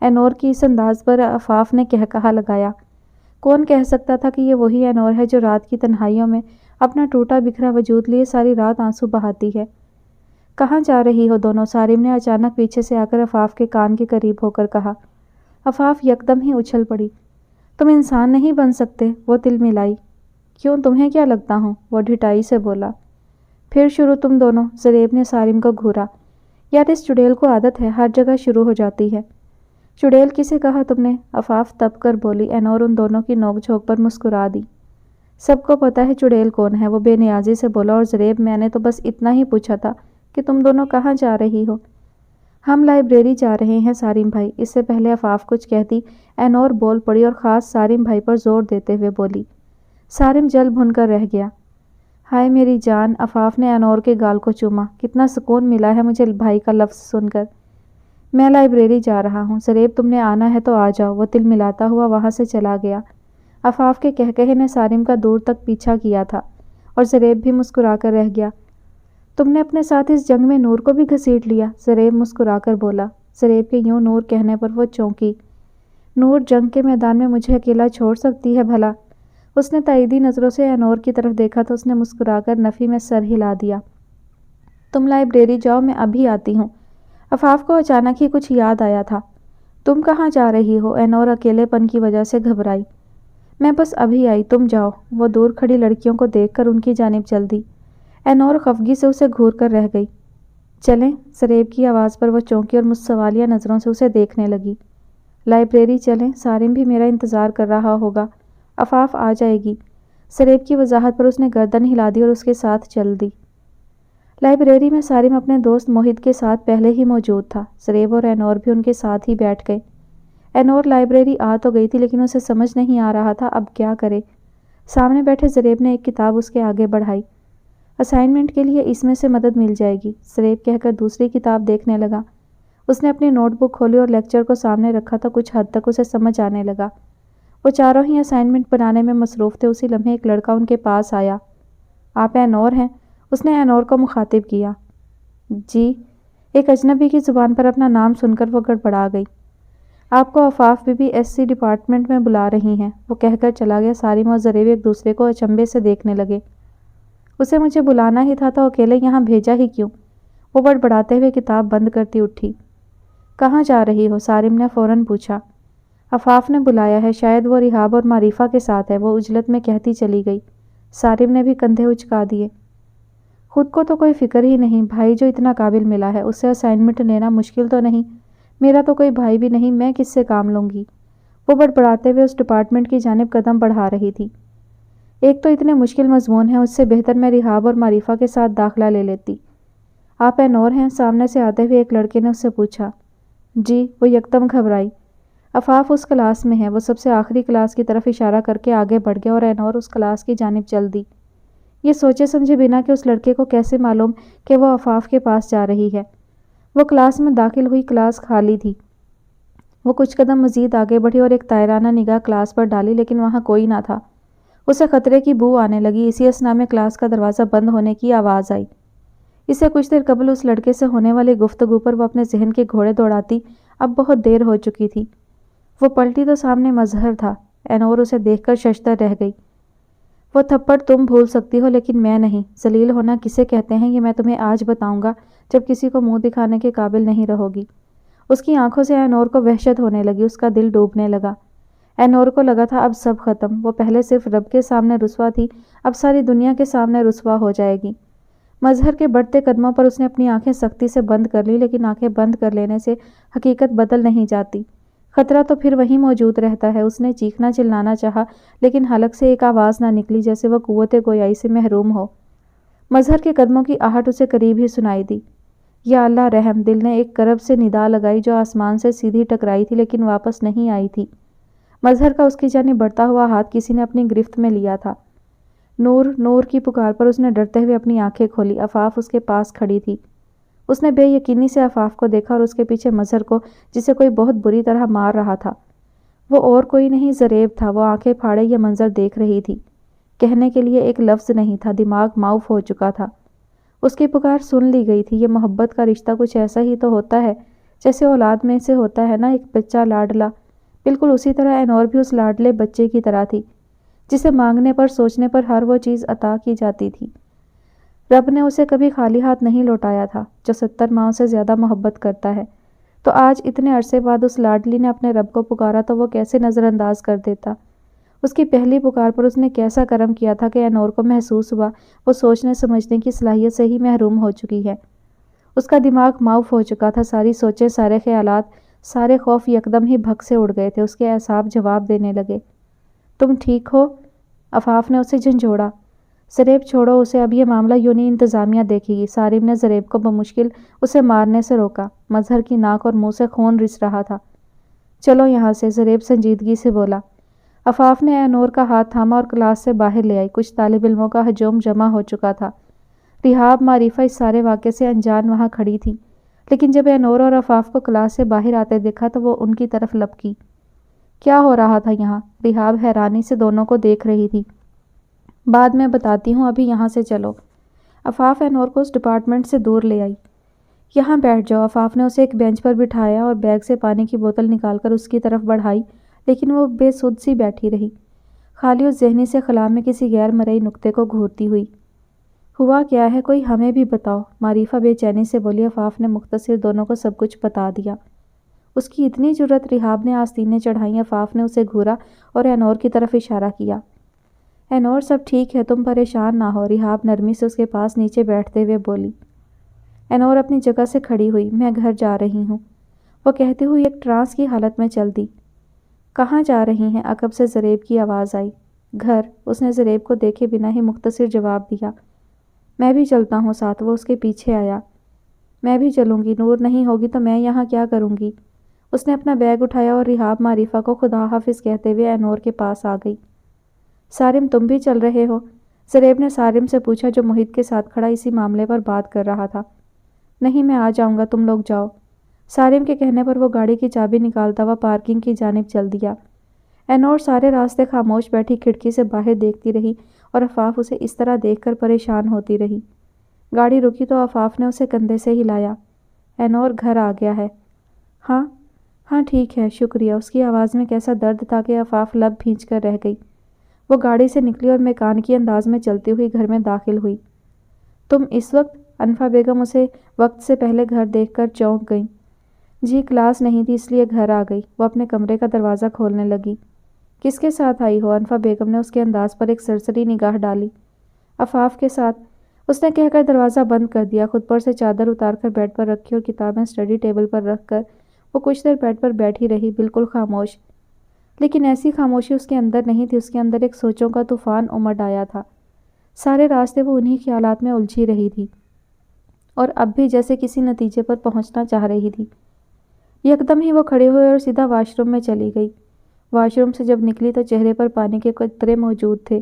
اینور کی اس انداز پر عفاف نے کہا لگایا۔ کون کہہ سکتا تھا کہ یہ وہی اینور ہے جو رات کی تنہائیوں میں اپنا ٹوٹا بکھرا وجود لیے ساری رات آنسو بہاتی ہے؟ کہاں جا رہی ہو دونوں؟ سارم نے اچانک پیچھے سے آ کر عفاف کے کان کے قریب ہو کر کہا۔ عفاف یکدم ہی اچھل پڑی۔ تم انسان نہیں بن سکتے؟ وہ تل ملائی۔ کیوں، تمہیں کیا لگتا ہوں؟ وہ ڈھٹائی سے بولا۔ پھر شروع تم دونوں، زریب نے سارم کو گھورا۔ یار اس چڑیل کو عادت ہے، ہر جگہ شروع ہو جاتی ہے۔ چڑیل کسے کہا تم نے؟ عفاف تپ کر بولی۔ اینور ان دونوں کی نوک جھونک پر مسکرا دی۔ سب کو پتہ ہے چڑیل کون ہے، وہ بے نیازی سے بولا۔ اور زریب، میں نے تو بس اتنا ہی پوچھا تھا کہ تم دونوں کہاں جا رہی ہو؟ ہم لائبریری جا رہے ہیں سارم بھائی۔ اس سے پہلے عفاف کچھ کہتی، اینور بول پڑی اور خاص سارم بھائی پر زور دیتے ہوئے بولی۔ سارم جل بھن کر رہ گیا۔ ہائے میری جان، عفاف نے اینور کے گال کو چوما۔ کتنا سکون ملا ہے مجھے بھائی کا لفظ سن کر۔ میں لائبریری جا رہا ہوں، زریب تم نے آنا ہے تو آ جاؤ، وہ تل ملاتا ہوا وہاں سے چلا گیا۔ عفاف کے کہکہے نے سارم کا دور تک پیچھا کیا تھا اور زریب بھی مسکرا کر رہ گیا۔ تم نے اپنے ساتھ اس جنگ میں نور کو بھی گھسیٹ لیا، زریب مسکرا کر بولا۔ زریب کے یوں نور کہنے پر وہ چونکی۔ نور جنگ کے میدان میں مجھے اکیلا چھوڑ سکتی ہے بھلا؟ اس نے تائیدی نظروں سے اینور کی طرف دیکھا تو اس نے مسکرا کر نفی میں سر ہلا دیا۔ تم لائبریری جاؤ، میں ابھی آتی ہوں۔ عفاف کو اچانک ہی کچھ یاد آیا تھا۔ تم کہاں جا رہی ہو؟ اینور اکیلے پن کی وجہ سے گھبرائی۔ میں بس ابھی آئی، تم جاؤ۔ وہ دور کھڑی لڑکیوں کو دیکھ کر ان کی جانب چل دی۔ اینور خفگی سے اسے گھور کر رہ گئی۔ چلیں؟ زریب کی آواز پر وہ چونکی اور مستوالیہ نظروں سے اسے دیکھنے لگی۔ لائبریری چلیں؟ سارم بھی میرا انتظار کر رہا ہوگا، عفاف آ جائے گی۔ زریب کی وضاحت پر اس نے گردن ہلا دی اور اس کے ساتھ چل دی۔ لائبریری میں سارم اپنے دوست موہت کے ساتھ پہلے ہی موجود تھا۔ زریب اور اینور بھی ان کے ساتھ ہی بیٹھ گئے۔ اینور لائبریری آ تو گئی تھی، لیکن اسے سمجھ نہیں آ رہا تھا اب کیا کرے۔ سامنے بیٹھے زریب نے ایک کتاب اس کے آگے بڑھائی۔ اسائنمنٹ کے لیے اس میں سے مدد مل جائے گی، زریب کہہ کر دوسری کتاب دیکھنے لگا۔ اس نے اپنی نوٹ بک کھولی اور لیکچر کو سامنے رکھا تو کچھ حد تک اسے سمجھ آنے لگا۔ وہ چاروں ہی اسائنمنٹ بنانے میں مصروف تھے۔ اسی لمحے ایک لڑکا ان کے پاس آیا۔ آپ اینور ہیں؟ اس نے اینور کو مخاطب کیا۔ جی۔ ایک اجنبی کی زبان پر اپنا نام سن کر وہ گڑبڑا گئی۔ آپ کو Afaf Bibi B S C department میں بلا رہی ہیں، وہ کہہ کر چلا گیا۔ سارم اور زریب ایک دوسرے کو اچنبے سے دیکھنے لگے۔ اسے مجھے بلانا ہی تھا تو اکیلے یہاں بھیجا ہی کیوں؟ وہ بڑبڑاتے ہوئے کتاب بند کرتی اٹھی۔ کہاں جا رہی ہو؟ سارم نے فوراً پوچھا۔ عفاف نے بلایا ہے، شاید وہ رحاب اور معریفہ کے ساتھ ہے، وہ عجلت میں کہتی چلی گئی۔ سارم نے بھی کندھے اچکا دیے۔ خود کو تو کوئی فکر ہی نہیں، بھائی جو اتنا قابل ملا ہے اس سے اسائنمنٹ لینا مشکل تو نہیں؟ میرا تو کوئی بھائی بھی نہیں، میں کس سے کام لوں گی؟ وہ بڑبڑاتے ہوئے اس ڈپارٹمنٹ کی جانب قدم بڑھا رہی تھی۔ ایک تو اتنے مشکل مضمون ہیں، اس سے بہتر میں رحاب اور معریفہ کے ساتھ داخلہ لے لیتی۔ آپ اینور ہیں؟ سامنے سے آتے ہوئے ایک لڑکے نے اس سے پوچھا۔ جی۔ وہ یکدم گھبرائی۔ عفاف اس کلاس میں ہے، وہ سب سے آخری کلاس کی طرف اشارہ کر کے آگے بڑھ گیا اور اینور اس کلاس کی جانب چل دی، یہ سوچے سمجھے بنا کہ اس لڑکے کو کیسے معلوم کہ وہ عفاف کے پاس جا رہی ہے۔ وہ کلاس میں داخل ہوئی، کلاس خالی تھی۔ وہ کچھ قدم مزید آگے بڑھی اور ایک طائرانہ نگاہ کلاس پر ڈالی، لیکن وہاں کوئی نہ تھا۔ اسے خطرے کی بو آنے لگی۔ اسی اثنا میں کلاس کا دروازہ بند ہونے کی آواز آئی۔ اسے کچھ دیر قبل اس لڑکے سے ہونے والی گفتگو پر وہ اپنے ذہن کے گھوڑے دوڑاتی، اب بہت دیر ہو چکی تھی۔ وہ پلٹی تو سامنے مظہر تھا۔ اینور اسے دیکھ کر ششدر رہ گئی۔ وہ تھپڑ تم بھول سکتی ہو لیکن میں نہیں۔ ذلیل ہونا کسے کہتے ہیں یہ میں تمہیں آج بتاؤں گا جب کسی کو منہ دکھانے کے قابل نہیں رہو گی۔ اس کی آنکھوں سے اینور کو وحشت ہونے لگی، اس کا دل ڈوبنے لگا۔ اینور کو لگا تھا اب سب ختم، وہ پہلے صرف رب کے سامنے رسوا تھی، اب ساری دنیا کے سامنے رسوا ہو جائے گی۔ مظہر کے بڑھتے قدموں پر اس نے اپنی آنکھیں سختی سے بند کر لی، لیکن آنکھیں بند کر لینے سے حقیقت بدل نہیں جاتی، خطرہ تو پھر وہیں موجود رہتا ہے۔ اس نے چیخنا چلانا چاہا، لیکن حلق سے ایک آواز نہ نکلی، جیسے وہ قوت گویائی سے محروم ہو۔ مظہر کے قدموں کی آہٹ اسے قریب ہی سنائی دی۔ یا اللہ رحم! دل نے ایک کرب سے ندا لگائی جو آسمان سے سیدھی ٹکرائی تھی لیکن واپس نہیں آئی تھی۔ مظہر کا اس کی جانب بڑھتا ہوا ہاتھ کسی نے اپنی گرفت میں لیا تھا۔ نور نور کی پکار پر اس نے ڈرتے ہوئے اپنی آنکھیں کھولی۔ عفاف اس کے پاس کھڑی تھی۔ اس نے بے یقینی سے عفاف کو دیکھا اور اس کے پیچھے مظہر کو، جسے کوئی بہت بری طرح مار رہا تھا۔ وہ اور کوئی نہیں، زریب تھا۔ وہ آنکھیں پھاڑے یہ منظر دیکھ رہی تھی۔ کہنے کے لیے ایک لفظ نہیں تھا، دماغ معاف ہو چکا تھا۔ اس کی پکار سن لی گئی تھی۔ یہ محبت کا رشتہ کچھ ایسا ہی تو ہوتا ہے جیسے اولاد میں سے ہوتا ہے نا، ایک بچہ لاڈلا۔ بالکل اسی طرح اینور بھی اس لاڈلے بچے کی طرح تھی، جسے مانگنے پر، سوچنے پر ہر وہ چیز عطا کی جاتی تھی۔ رب نے اسے کبھی خالی ہاتھ نہیں لوٹایا تھا۔ جو 70 ماؤں سے زیادہ محبت کرتا ہے تو آج اتنے عرصے بعد اس لاڈلی نے اپنے رب کو پکارا تو وہ کیسے نظر انداز کر دیتا؟ اس کی پہلی پکار پر اس نے کیسا کرم کیا تھا کہ اینور کو محسوس ہوا وہ سوچنے سمجھنے کی صلاحیت سے ہی محروم ہو چکی ہے۔ اس کا دماغ معاف ہو چکا تھا۔ ساری سوچیں، سارے خیالات، سارے خوف یکدم ہی بھگ سے اڑ گئے تھے۔ اس کے اعصاب جواب دینے لگے۔ تم ٹھیک ہو؟ عفاف نے اسے جھنجھوڑا۔ زریب چھوڑو اسے، اب یہ معاملہ یوں نہیں انتظامیہ دیکھے گی۔ سارم نے زریب کو بمشکل اسے مارنے سے روکا۔ مظہر کی ناک اور منہ سے خون رس رہا تھا۔ چلو یہاں سے، زریب سنجیدگی سے بولا۔ عفاف نے اینور کا ہاتھ تھاما اور کلاس سے باہر لے آئی۔ کچھ طالب علموں کا ہجوم جمع ہو چکا تھا۔ رحاب، معرفہ اس سارے واقعے سے انجان وہاں کھڑی تھی، لیکن جب اینور اور عفاف کو کلاس سے باہر آتے دیکھا تو وہ ان کی طرف لپکی۔ کیا ہو رہا تھا یہاں؟ رحاب حیرانی سے دونوں کو دیکھ رہی تھی۔ بعد میں بتاتی ہوں، ابھی یہاں سے چلو۔ عفاف اینور کو اس ڈپارٹمنٹ سے دور لے آئی۔ یہاں بیٹھ جاؤ۔ عفاف نے اسے ایک بینچ پر بٹھایا اور بیگ سے پانی کی بوتل نکال کر اس کی طرف بڑھائی، لیکن وہ بے سدھ سی بیٹھی رہی، خالی اس ذہنی سے خلا میں کسی غیر مرئی نکتے کو گھورتی ہوئی۔ ہوا کیا ہے؟ کوئی ہمیں بھی بتاؤ، معرفہ بے چینی سے بولی۔ عفاف نے مختصر دونوں کو سب کچھ بتا دیا۔ اس کی اتنی جرأت! رحاب نے آستینیں چڑھائیں۔ عفاف نے اسے گھورا اور اینور کی طرف اشارہ کیا۔ اینور، سب ٹھیک ہے، تم پریشان نہ ہو، رحاب نرمی سے اس کے پاس نیچے بیٹھتے ہوئے بولی۔ اینور اپنی جگہ سے کھڑی ہوئی۔ میں گھر جا رہی ہوں، وہ کہتی ہوئی ایک ٹرانس کی حالت میں چل دی۔ کہاں جا رہی ہیں؟ عقب سے زریب کی آواز آئی۔ گھر، اس نے زریب کو دیکھے بنا ہی مختصر جواب دیا۔ میں بھی چلتا ہوں ساتھ، وہ اس کے پیچھے آیا۔ میں بھی چلوں گی، نور نہیں ہوگی تو میں یہاں کیا کروں گی؟ اس نے اپنا بیگ اٹھایا اور رحاب معرفہ کو خدا حافظ کہتے ہوئے اینور کے پاس آ گئی۔ سارم، تم بھی چل رہے ہو؟ زریب نے سارم سے پوچھا، جو محیط کے ساتھ کھڑا اسی معاملے پر بات کر رہا تھا۔ نہیں، میں آ جاؤں گا، تم لوگ جاؤ۔ سارم کے کہنے پر وہ گاڑی کی چابی نکالتا ہوا پارکنگ کی جانب چل دیا۔ اینور سارے راستے خاموش بیٹھی کھڑکی سے باہر دیکھتی رہی اور عفاف اسے اس طرح دیکھ کر پریشان ہوتی رہی۔ گاڑی رکی تو عفاف نے اسے کندھے سے ہلایا۔ اینور، گھر آ گیا ہے؟ ہاں ہاں ٹھیک ہے، شکریہ۔ اس کی آواز میں کیسا درد تھا کہ عفاف لب بھینچ کر رہ گئی۔ وہ گاڑی سے نکلی اور میکانکی انداز میں چلتی ہوئی گھر میں داخل ہوئی۔ تم اس وقت؟ انفا بیگم اسے وقت سے پہلے گھر دیکھ کر چونک گئیں۔ جی، کلاس نہیں تھی اس لیے گھر آ گئی۔ وہ اپنے کمرے کا دروازہ کھولنے لگی۔ کس کے ساتھ آئی ہو؟ انفا بیگم نے اس کے انداز پر ایک سرسری نگاہ ڈالی۔ عفاف کے ساتھ، اس نے کہہ کر دروازہ بند کر دیا۔ خود پر سے چادر اتار کر بیڈ پر رکھی اور کتابیں اسٹڈی ٹیبل پر رکھ کر وہ کچھ دیر بیڈ پر بیٹھی رہی، بالکل خاموش۔ لیکن ایسی خاموشی اس کے اندر نہیں تھی، اس کے اندر ایک سوچوں کا طوفان امڈ آیا تھا۔ سارے راستے وہ انہی خیالات میں الجھی رہی تھی اور اب بھی جیسے کسی نتیجے پر پہنچنا چاہ رہی تھی۔ یکدم ہی وہ کھڑے ہوئے اور سیدھا واش روم میں چلی گئی۔ واش روم سے جب نکلی تو چہرے پر پانی کے قطرے موجود تھے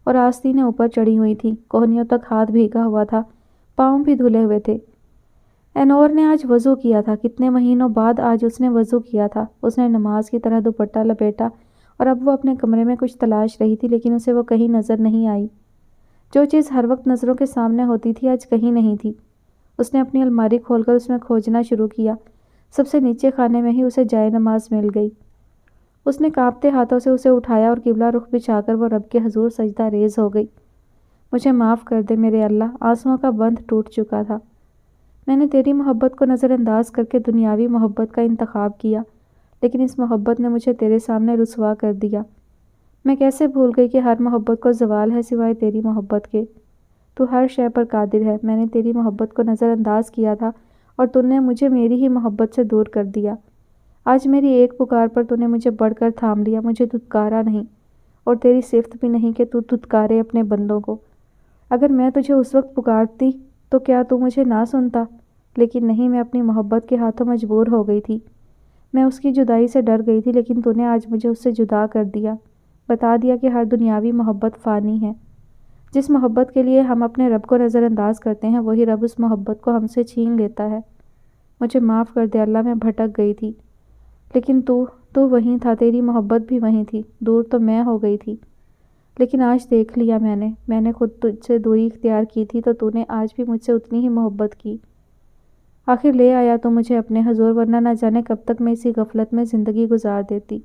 اور آستینیں اوپر چڑھی ہوئی تھیں، کوہنیوں تک ہاتھ بھیگا ہوا تھا، پاؤں بھی دھلے ہوئے تھے۔ اینور نے آج وضو کیا تھا، کتنے مہینوں بعد آج اس نے وضو کیا تھا۔ اس نے نماز کی طرح دوپٹہ لپیٹا اور اب وہ اپنے کمرے میں کچھ تلاش رہی تھی، لیکن اسے وہ کہیں نظر نہیں آئی۔ جو چیز ہر وقت نظروں کے سامنے ہوتی تھی آج کہیں نہیں تھی۔ اس نے اپنی الماری کھول کر اس میں کھوجنا شروع کیا۔ سب سے نیچے خانے میں ہی اسے جائے نماز مل گئی۔ اس نے کانپتے ہاتھوں سے اسے اٹھایا اور قبلہ رخ بچھا کر وہ رب کے حضور سجدہ ریز ہو گئی۔ مجھے معاف کر دے میرے اللہ، آنسوؤں کا بند ٹوٹ چکا تھا۔ میں نے تیری محبت کو نظر انداز کر کے دنیاوی محبت کا انتخاب کیا، لیکن اس محبت نے مجھے تیرے سامنے رسوا کر دیا۔ میں کیسے بھول گئی کہ ہر محبت کو زوال ہے سوائے تیری محبت کے۔ تو ہر شے پر قادر ہے۔ میں نے تیری محبت کو نظر انداز کیا تھا اور تو نے مجھے میری ہی محبت سے دور کر دیا۔ آج میری ایک پکار پر تو نے مجھے بڑھ کر تھام لیا، مجھے دھتکارا نہیں، اور تیری صفت بھی نہیں کہ تو دھتکارے اپنے بندوں کو۔ اگر میں تجھے اس وقت پکارتی تو کیا تو مجھے نہ سنتا؟ لیکن نہیں، میں اپنی محبت کے ہاتھوں مجبور ہو گئی تھی۔ میں اس کی جدائی سے ڈر گئی تھی، لیکن تو نے آج مجھے اس سے جدا کر دیا، بتا دیا کہ ہر دنیاوی محبت فانی ہے۔ جس محبت کے لیے ہم اپنے رب کو نظر انداز کرتے ہیں، وہی رب اس محبت کو ہم سے چھین لیتا ہے۔ مجھے معاف کر دے اللہ، میں بھٹک گئی تھی، لیکن تو وہیں تھا، تیری محبت بھی وہیں تھی، دور تو میں ہو گئی تھی، لیکن آج دیکھ لیا میں نے خود تجھ سے دوری اختیار کی تھی تو نے آج بھی مجھ سے اتنی ہی محبت کی۔ آخر لے آیا تو مجھے اپنے حضور، ورنہ نہ جانے کب تک میں اسی غفلت میں زندگی گزار دیتی۔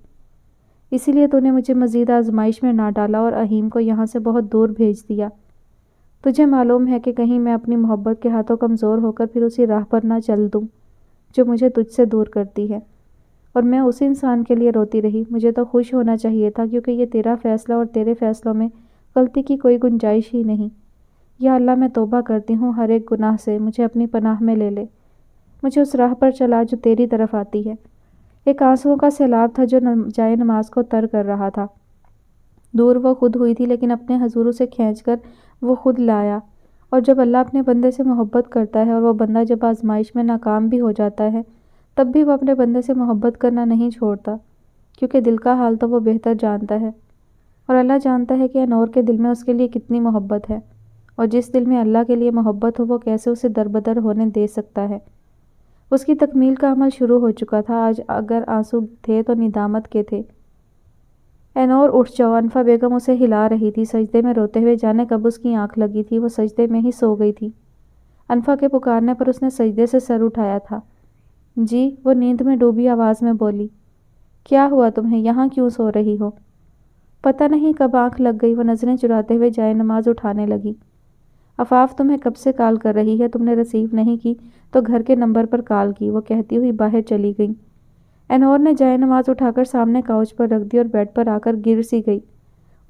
اسی لیے تو نے مجھے مزید آزمائش میں نہ ڈالا اور اہیم کو یہاں سے بہت دور بھیج دیا۔ تجھے معلوم ہے کہ کہیں میں اپنی محبت کے ہاتھوں کمزور ہو کر پھر اسی راہ پر نہ چل دوں جو مجھے تجھ سے دور کرتی ہے، اور میں اسی انسان کے لیے روتی رہی۔ مجھے تو خوش ہونا چاہیے تھا، کیونکہ یہ تیرا فیصلہ اور تیرے فیصلوں میں غلطی کی کوئی گنجائش ہی نہیں۔ یا اللہ، میں توبہ کرتی ہوں ہر ایک گناہ سے، مجھے اپنی پناہ میں لے لے، مجھے اس راہ پر چلا جو تیری طرف آتی ہے۔ ایک آنسوؤں کا سیلاب تھا جو جائے نماز کو تر کر رہا تھا۔ دور وہ خود ہوئی تھی، لیکن اپنے حضور اسے کھینچ کر وہ خود لایا۔ اور جب اللہ اپنے بندے سے محبت کرتا ہے اور وہ بندہ جب آزمائش میں ناکام بھی ہو جاتا ہے، تب بھی وہ اپنے بندے سے محبت کرنا نہیں چھوڑتا، کیونکہ دل کا حال تو وہ بہتر جانتا ہے، اور اللہ جانتا ہے کہ انور کے دل میں اس کے لیے کتنی محبت ہے، اور جس دل میں اللہ کے لیے محبت ہو وہ کیسے اسے دربدر ہونے دے سکتا ہے۔ اس کی تکمیل کا عمل شروع ہو چکا تھا۔ آج اگر آنسو تھے تو ندامت کے تھے۔ انور اٹھ جاؤ، انفا بیگم اسے ہلا رہی تھی سجدے میں روتے ہوئے، جانے کب اس کی آنکھ لگی تھی، وہ سجدے میں ہی سو گئی تھی۔ انفا کے پکارنے پر اس نے سجدے سے سر اٹھایا تھا۔ جی، وہ نیند میں ڈوبی آواز میں بولی۔ کیا ہوا تمہیں، یہاں کیوں سو رہی ہو؟ پتہ نہیں کب آنکھ لگ گئی، وہ نظریں چراتے ہوئے جائے نماز اٹھانے لگی۔ عفاف تمہیں کب سے کال کر رہی ہے، تم نے ریسیو نہیں کی تو گھر کے نمبر پر کال کی، وہ کہتی ہوئی باہر چلی گئی۔ انور نے جائے نماز اٹھا کر سامنے کاؤچ پر رکھ دی اور بیڈ پر آ کر گر سی گئی۔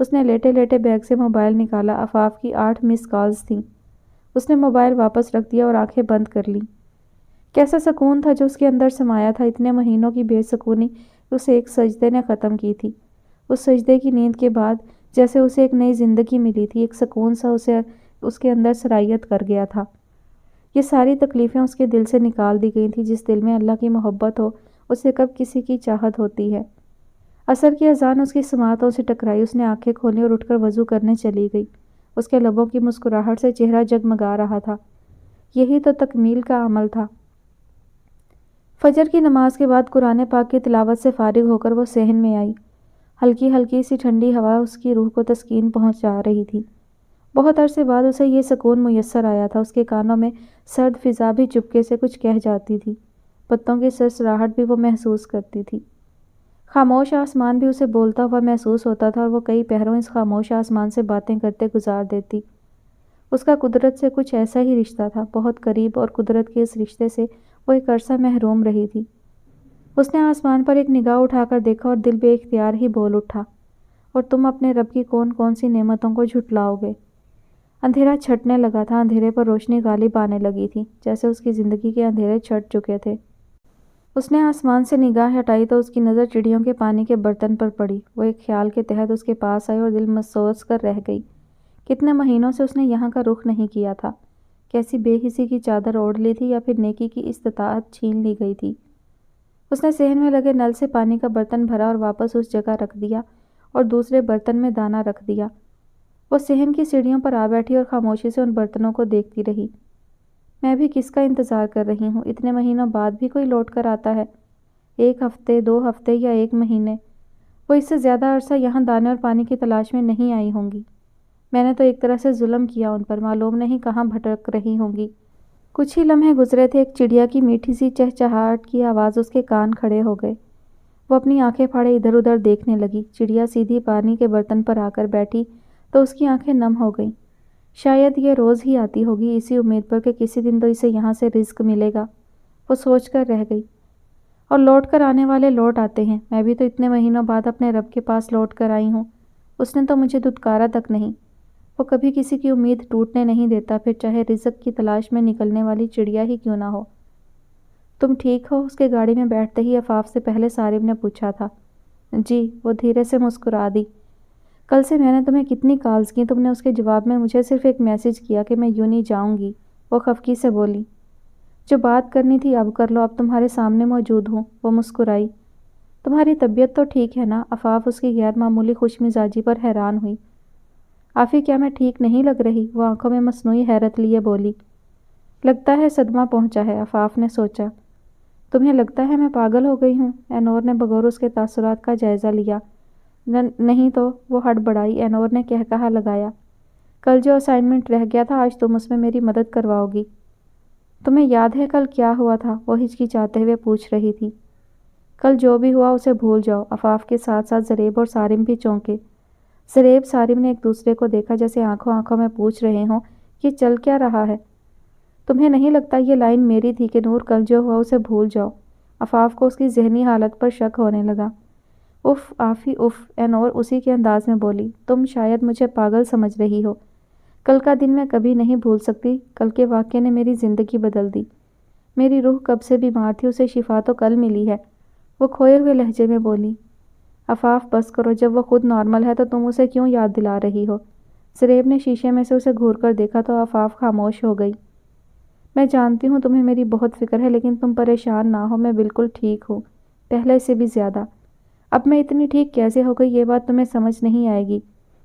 اس نے لیٹے لیٹے بیگ سے موبائل نکالا۔ عفاف کی 8 مس کالز تھیں۔ اس نے موبائل واپس رکھ دیا اور آنکھیں بند کر لیں۔ کیسا سکون تھا جو اس کے اندر سمایا تھا، اتنے مہینوں کی بے سکونی اسے ایک سجدے نے ختم کی تھی۔ اس سجدے کی نیند کے بعد جیسے اسے ایک نئی زندگی ملی تھی، ایک سکون سا اسے اس کے اندر سرایت کر گیا تھا۔ یہ ساری تکلیفیں اس کے دل سے نکال دی گئی تھیں۔ جس دل میں اللہ کی محبت ہو، اسے کب کسی کی چاہت ہوتی ہے۔ عصر کی اذان اس کی سماعتوں سے ٹکرائی، اس نے آنکھیں کھولیں اور اٹھ کر وضو کرنے چلی گئی۔ اس کے لبوں کی مسکراہٹ سے چہرہ جگمگا رہا تھا۔ یہی تو تکمیل کا عمل تھا۔ فجر کی نماز کے بعد قرآن پاک کی تلاوت سے فارغ ہو کر وہ صحن میں آئی۔ ہلکی ہلکی سی ٹھنڈی ہوا اس کی روح کو تسکین پہنچا رہی تھی۔ بہت عرصے بعد اسے یہ سکون میسر آیا تھا۔ اس کے کانوں میں سرد فضا بھی چپکے سے کچھ کہہ جاتی تھی، پتوں کی سرسراہٹ بھی وہ محسوس کرتی تھی، خاموش آسمان بھی اسے بولتا ہوا محسوس ہوتا تھا، اور وہ کئی پہروں اس خاموش آسمان سے باتیں کرتے گزار دیتی۔ اس کا قدرت سے کچھ ایسا ہی رشتہ تھا، بہت قریب، اور قدرت کے اس رشتے سے وہ ایک عرصہ محروم رہی تھی۔ اس نے آسمان پر ایک نگاہ اٹھا کر دیکھا اور دل بے اختیار ہی بول اٹھا، اور تم اپنے رب کی کون کون سی نعمتوں کو جھٹلاؤ گے۔ اندھیرا چھٹنے لگا تھا، اندھیرے پر روشنی غالب آنے لگی تھی، جیسے اس کی زندگی کے اندھیرے چھٹ چکے تھے۔ اس نے آسمان سے نگاہ ہٹائی تو اس کی نظر چڑیوں کے پانی کے برتن پر پڑی۔ وہ ایک خیال کے تحت اس کے پاس آئی اور دل مسوس کر رہ گئی۔ کتنے مہینوں سے اس نے یہاں کا رخ نہیں کیا تھا۔ کیسی بے حسی کی چادر اوڑھ لی تھی، یا پھر نیکی کی استطاعت چھین لی گئی تھی۔ اس نے صحن میں لگے نل سے پانی کا برتن بھرا اور واپس اس جگہ رکھ دیا، اور دوسرے برتن میں دانہ رکھ دیا۔ وہ صحن کی سیڑھیوں پر آ بیٹھی اور خاموشی سے ان برتنوں کو دیکھتی رہی۔ میں بھی کس کا انتظار کر رہی ہوں؟ اتنے مہینوں بعد بھی کوئی لوٹ کر آتا ہے؟ 1 ہفتے، 2 ہفتے یا 1 مہینے؟ وہ اس سے زیادہ عرصہ یہاں دانے اور پانی کی تلاش میں نہیں آئی ہوں گی۔ میں نے تو ایک طرح سے ظلم کیا ان پر، معلوم نہیں کہاں بھٹک رہی ہوں گی۔ کچھ ہی لمحے گزرے تھے، ایک چڑیا کی میٹھی سی چہچہاہٹ کی آواز اس کے کان کھڑے ہو گئے۔ وہ اپنی آنکھیں پھاڑے ادھر ادھر دیکھنے لگی۔ چڑیا سیدھی پانی کے برتن پر آ کر بیٹھی تو اس کی آنکھیں نم ہو گئیں۔ شاید یہ روز ہی آتی ہوگی، اسی امید پر کہ کسی دن تو اسے یہاں سے رزق ملے گا۔ وہ سوچ کر رہ گئی۔ اور لوٹ کر آنے والے لوٹ آتے ہیں، میں بھی تو اتنے مہینوں بعد اپنے رب کے پاس لوٹ کر آئی ہوں۔ اس نے تو مجھے دھتکارا تک نہیں۔ وہ کبھی کسی کی امید ٹوٹنے نہیں دیتا، پھر چاہے رزق کی تلاش میں نکلنے والی چڑیا ہی کیوں نہ ہو۔ تم ٹھیک ہو؟ اس کے گاڑی میں بیٹھتے ہی عفاف سے پہلے صارم نے پوچھا تھا۔ جی، وہ دھیرے سے مسکرا دی۔ کل سے میں نے تمہیں کتنی کالز کی، تم نے اس کے جواب میں مجھے صرف ایک میسج کیا کہ میں یوں نہیں جاؤں گی، وہ خفگی سے بولی۔ جو بات کرنی تھی اب کر لو، اب تمہارے سامنے موجود ہوں، وہ مسکرائی۔ تمہاری طبیعت تو ٹھیک ہے نا؟ عفاف اس کی غیر معمولی خوش مزاجی پر حیران ہوئی۔ آفی، کیا میں ٹھیک نہیں لگ رہی؟ وہ آنکھوں میں مصنوعی حیرت لیے بولی۔ لگتا ہے صدمہ پہنچا ہے، عفاف نے سوچا۔ تمہیں لگتا ہے میں پاگل ہو گئی ہوں؟ اینور نے بغور اس کے تاثرات کا جائزہ لیا۔ نہیں تو، وہ ہڑبڑائی۔ اینور نے کہا لگایا۔ کل جو اسائنمنٹ رہ گیا تھا، آج تم اس میں میری مدد کرواؤ گی۔ تمہیں یاد ہے کل کیا ہوا تھا؟ وہ ہچکچاتے ہوئے پوچھ رہی تھی۔ کل جو بھی ہوا اسے بھول جاؤ۔ عفاف کے ساتھ ساتھ زریب اور صارم بھی چونکے۔ زریب صارم نے ایک دوسرے کو دیکھا، جیسے آنکھوں میں پوچھ رہے ہوں یہ چل کیا رہا ہے؟ تمہیں نہیں لگتا یہ لائن میری تھی کہ نور کل جو ہوا اسے بھول جاؤ؟ عفاف کو اس کی ذہنی حالت پر شک ہونے لگا۔ اف آفی اف، اینور اسی کے انداز میں بولی۔ تم شاید مجھے پاگل سمجھ رہی ہو۔ کل کا دن میں کبھی نہیں بھول سکتی۔ کل کے واقعے نے میری زندگی بدل دی۔ میری روح کب سے بیمار تھی، اسے شفا تو کل ملی ہے، وہ کھوئے ہوئے لہجے میں بولی۔ عفاف بس کرو، جب وہ خود نارمل ہے تو تم اسے کیوں یاد دلا رہی ہو؟ زریب نے شیشے میں سے اسے گھور کر دیکھا تو عفاف خاموش ہو گئی۔ میں جانتی ہوں تمہیں میری بہت فکر ہے، لیکن تم پریشان نہ ہو، میں بالکل ٹھیک ہوں، پہلے سے بھی زیادہ۔ اب میں اتنی ٹھیک کیسے ہو گئی یہ بات تمہیں سمجھ نہیں آئے گی،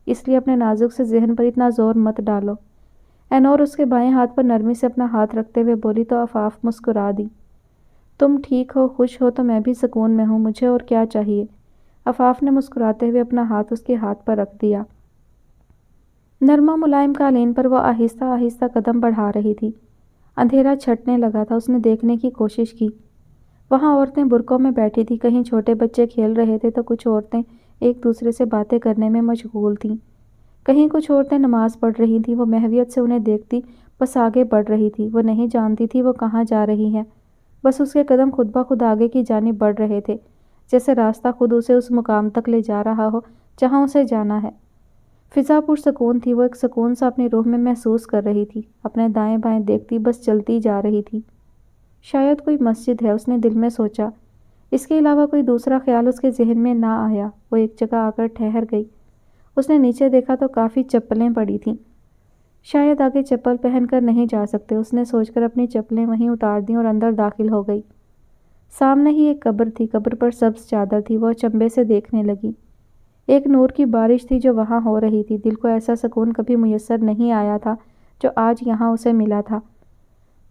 اس لیے اپنے نازک سے ذہن پر اتنا زور مت ڈالو۔ اینور اس کے بائیں ہاتھ پر نرمی سے اپنا ہاتھ رکھتے ہوئے بولی تو عفاف مسکرا دی۔ تم ٹھیک ہو، خوش ہو تو میں بھی سکون میں ہوں، مجھے اور کیا چاہیے؟ عفاف نے مسکراتے ہوئے اپنا ہاتھ اس کے ہاتھ پر رکھ دیا۔ نرم و ملائم قالین پر وہ آہستہ آہستہ قدم بڑھا رہی تھی۔ اندھیرا چھٹنے لگا تھا، اس نے دیکھنے کی کوشش کی۔ وہاں عورتیں برقعوں میں بیٹھی تھیں، کہیں چھوٹے بچے کھیل رہے تھے تو کچھ عورتیں ایک دوسرے سے باتیں کرنے میں مشغول تھیں۔ کہیں کچھ عورتیں نماز پڑھ رہی تھیں۔ وہ محویت سے انہیں دیکھتی بس آگے بڑھ رہی تھی۔ وہ نہیں جانتی تھی وہ کہاں جا رہی ہیں، بس اس کے قدم خود بخود آگے کی جانب بڑھ رہے تھے، جیسے راستہ خود اسے اس مقام تک لے جا رہا ہو جہاں اسے جانا ہے۔ فضا پرسکون تھی، وہ ایک سکون سا اپنی روح میں محسوس کر رہی تھی۔ اپنے دائیں بائیں دیکھتی بس چلتی جا رہی تھی۔ شاید کوئی مسجد ہے، اس نے دل میں سوچا۔ اس کے علاوہ کوئی دوسرا خیال اس کے ذہن میں نہ آیا۔ وہ ایک جگہ آ کر ٹھہر گئی۔ اس نے نیچے دیکھا تو کافی چپلیں پڑی تھیں۔ شاید آگے چپل پہن کر نہیں جا سکتے، اس نے سوچ کر اپنی چپلیں وہیں اتار دیں اور اندر داخل ہو گئی۔ سامنے ہی ایک قبر تھی، قبر پر سبز چادر تھی۔ وہ اچنبھے سے دیکھنے لگی۔ ایک نور کی بارش تھی جو وہاں ہو رہی تھی۔ دل کو ایسا سکون کبھی میسر نہیں آیا تھا جو آج یہاں اسے ملا تھا۔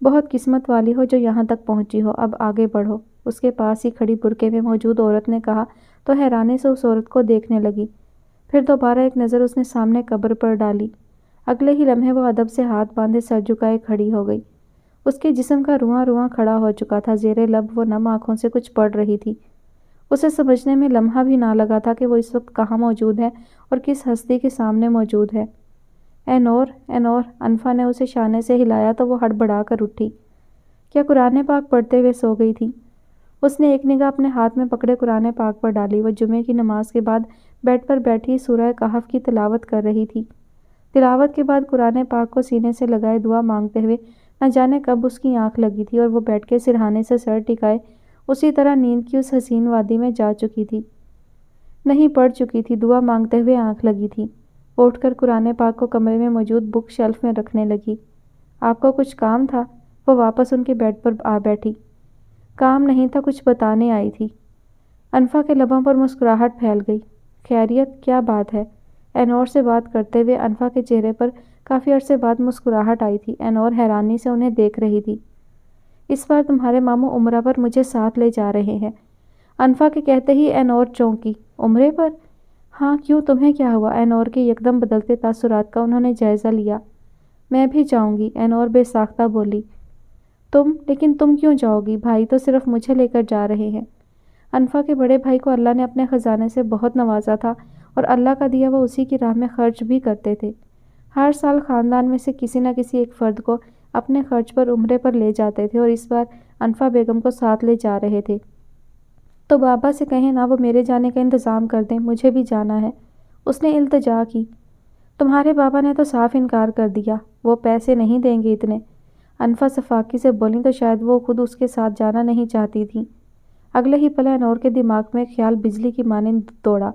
بہت قسمت والی ہو جو یہاں تک پہنچی ہو، اب آگے بڑھو، اس کے پاس ہی کھڑی برقعے میں موجود عورت نے کہا تو حیرانی سے اس عورت کو دیکھنے لگی۔ پھر دوبارہ ایک نظر اس نے سامنے قبر پر ڈالی۔ اگلے ہی لمحے وہ ادب سے ہاتھ باندھے سر جھکائے کھڑی ہو گئی۔ اس کے جسم کا رواں رواں کھڑا ہو چکا تھا، زیر لب وہ نم آنکھوں سے کچھ پڑھ رہی تھی۔ اسے سمجھنے میں لمحہ بھی نہ لگا تھا کہ وہ اس وقت کہاں موجود ہے اور کس ہستی کے سامنے موجود ہے۔ اے نور، اے نور، انفا نے اسے شانے سے ہلایا تو وہ ہڑبڑا کر اٹھی۔ کیا قرآن پاک پڑھتے ہوئے سو گئی تھی؟ اس نے ایک نگاہ اپنے ہاتھ میں پکڑے قرآن پاک پر ڈالی۔ وہ جمعے کی نماز کے بعد بیڈ پر بیٹھی سورہ کہف کی تلاوت کر رہی تھی۔ تلاوت کے بعد قرآن پاک کو سینے سے لگائے دعا مانگتے ہوئے نہ جانے کب اس کی آنکھ لگی تھی اور وہ بیٹھ کے سرہانے سے سر ٹکائے اسی طرح نیند کی اس حسین وادی میں جا چکی تھی۔ نہیں، پڑھ چکی تھی، دعا مانگتے ہوئے آنکھ لگی تھی۔ وہ اٹھ کر قرآن پاک کو کمرے میں موجود بک شیلف میں رکھنے لگی۔ آپ کو کچھ کام تھا؟ وہ واپس ان کے بیڈ پر آ بیٹھی۔ کام نہیں تھا، کچھ بتانے آئی تھی۔ انفا کے لبوں پر مسکراہٹ پھیل گئی۔ خیریت؟ کیا بات ہے؟ اینور سے بات کرتے ہوئے انفا کے چہرے پر کافی عرصے بعد مسکراہٹ آئی تھی۔ اینور حیرانی سے انہیں دیکھ رہی تھی۔ اس بار تمہارے ماموں عمرہ پر مجھے ساتھ لے جا رہے ہیں۔ انفا کے کہتے ہی اینور چونکی۔ عمرے پر؟ ہاں، کیوں، تمہیں کیا ہوا؟ اینور کے یکدم بدلتے تاثرات کا انہوں نے جائزہ لیا۔ میں بھی جاؤں گی، اینور بے ساختہ بولی۔ لیکن تم کیوں جاؤ گی؟ بھائی تو صرف مجھے لے کر جا رہے ہیں۔ انفا کے بڑے بھائی کو اللہ نے اپنے خزانے سے بہت نوازا تھا اور اللہ کا دیا وہ اسی کی راہ میں خرچ بھی کرتے تھے۔ ہر سال خاندان میں سے کسی نہ کسی ایک فرد کو اپنے خرچ پر عمرے پر لے جاتے تھے اور اس بار انفا بیگم کو ساتھ لے جا رہے تھے۔ تو بابا سے کہیں نا وہ میرے جانے کا انتظام کر دیں، مجھے بھی جانا ہے، اس نے التجا کی۔ تمہارے بابا نے تو صاف انکار کر دیا، وہ پیسے نہیں دیں گے اتنے۔ انفا صفاقی سے بولیں تو شاید وہ خود اس کے ساتھ جانا نہیں چاہتی تھی۔ اگلے ہی پل انور کے دماغ میں خیال بجلی کی مانند دوڑا۔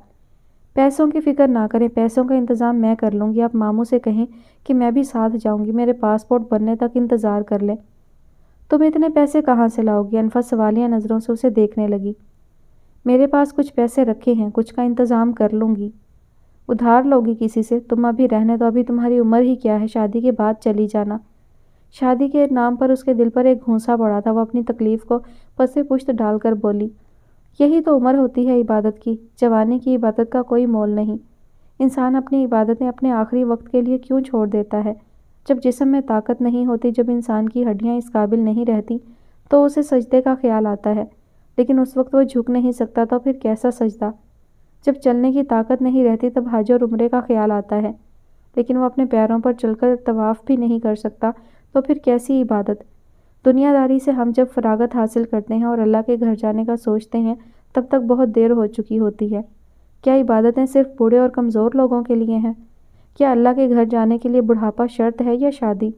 پیسوں کی فکر نہ کریں، پیسوں کا انتظام میں کر لوں گی۔ آپ ماموں سے کہیں کہ میں بھی ساتھ جاؤں گی، میرے پاسپورٹ بننے تک انتظار کر لیں۔ تم اتنے پیسے کہاں سے لاؤ گی؟ انفا سوالیہ نظروں سے اسے دیکھنے لگی۔ میرے پاس کچھ پیسے رکھے ہیں، کچھ کا انتظام کر لوں گی۔ ادھار لوگی کسی سے؟ تم ابھی رہنے دو، ابھی تمہاری عمر ہی کیا ہے، شادی کے بعد چلی جانا۔ شادی کے نام پر اس کے دل پر ایک گھونسا پڑا تھا۔ وہ اپنی تکلیف کو پس پشت ڈال کر بولی، یہی تو عمر ہوتی ہے عبادت کی۔ جوانی کی عبادت کا کوئی مول نہیں۔ انسان اپنی عبادتیں اپنے آخری وقت کے لیے کیوں چھوڑ دیتا ہے؟ جب جسم میں طاقت نہیں ہوتی، جب انسان کی ہڈیاں اس قابل نہیں رہتی تو اسے سجدے کا خیال آتا ہے، لیکن اس وقت وہ جھک نہیں سکتا تو پھر کیسا سجدہ؟ جب چلنے کی طاقت نہیں رہتی تب حج اور عمرے کا خیال آتا ہے، لیکن وہ اپنے پیروں پر چل کر طواف بھی نہیں کر سکتا تو پھر کیسی عبادت؟ دنیا داری سے ہم جب فراغت حاصل کرتے ہیں اور اللہ کے گھر جانے کا سوچتے ہیں تب تک بہت دیر ہو چکی ہوتی ہے۔ کیا عبادتیں صرف بوڑھے اور کمزور لوگوں کے لیے ہیں؟ کیا اللہ کے گھر جانے کے لیے بڑھاپا شرط ہے یا شادی؟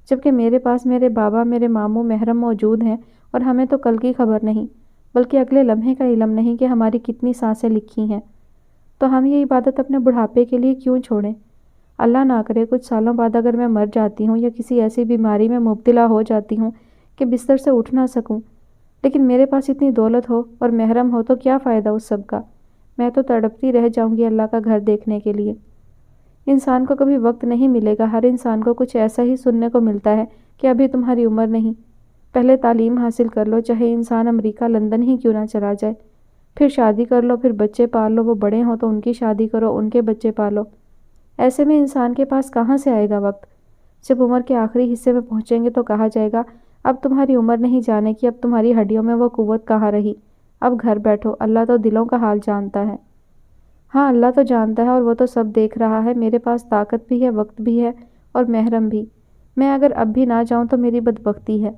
جبکہ میرے پاس میرے بابا، میرے ماموں، محرم موجود ہیں اور ہمیں تو کل کی خبر نہیں، بلکہ اگلے لمحے کا علم نہیں کہ ہماری کتنی سانسیں لکھی ہیں۔ تو ہم یہ عبادت اپنے بڑھاپے کے لیے کیوں چھوڑیں؟ اللہ نہ کرے کچھ سالوں بعد اگر میں مر جاتی ہوں یا کسی ایسی بیماری میں مبتلا ہو جاتی ہوں کہ بستر سے اٹھ نہ سکوں، لیکن میرے پاس اتنی دولت ہو اور محرم ہو تو کیا فائدہ اس سب کا؟ میں تو تڑپتی رہ جاؤں گی اللہ کا گھر دیکھنے کے لیے۔ انسان کو کبھی وقت نہیں ملے گا، ہر انسان کو کچھ ایسا ہی سننے کو ملتا ہے کہ ابھی تمہاری عمر نہیں، پہلے تعلیم حاصل کر لو، چاہے انسان امریکہ لندن ہی کیوں نہ چلا جائے، پھر شادی کر لو، پھر بچے پال لو، وہ بڑے ہوں تو ان کی شادی کرو، ان کے بچے پالو۔ ایسے میں انسان کے پاس کہاں سے آئے گا وقت؟ جب عمر کے آخری حصے میں پہنچیں گے تو کہا جائے گا اب تمہاری عمر نہیں جانے کی، اب تمہاری ہڈیوں میں وہ قوت کہاں رہی، اب گھر بیٹھو، اللہ تو دلوں کا حال جانتا ہے۔ ہاں اللہ تو جانتا ہے اور وہ تو سب دیکھ رہا ہے، میرے پاس طاقت بھی ہے، وقت بھی ہے اور محرم بھی، میں اگر اب بھی نہ جاؤں تو میری بدبختی ہے۔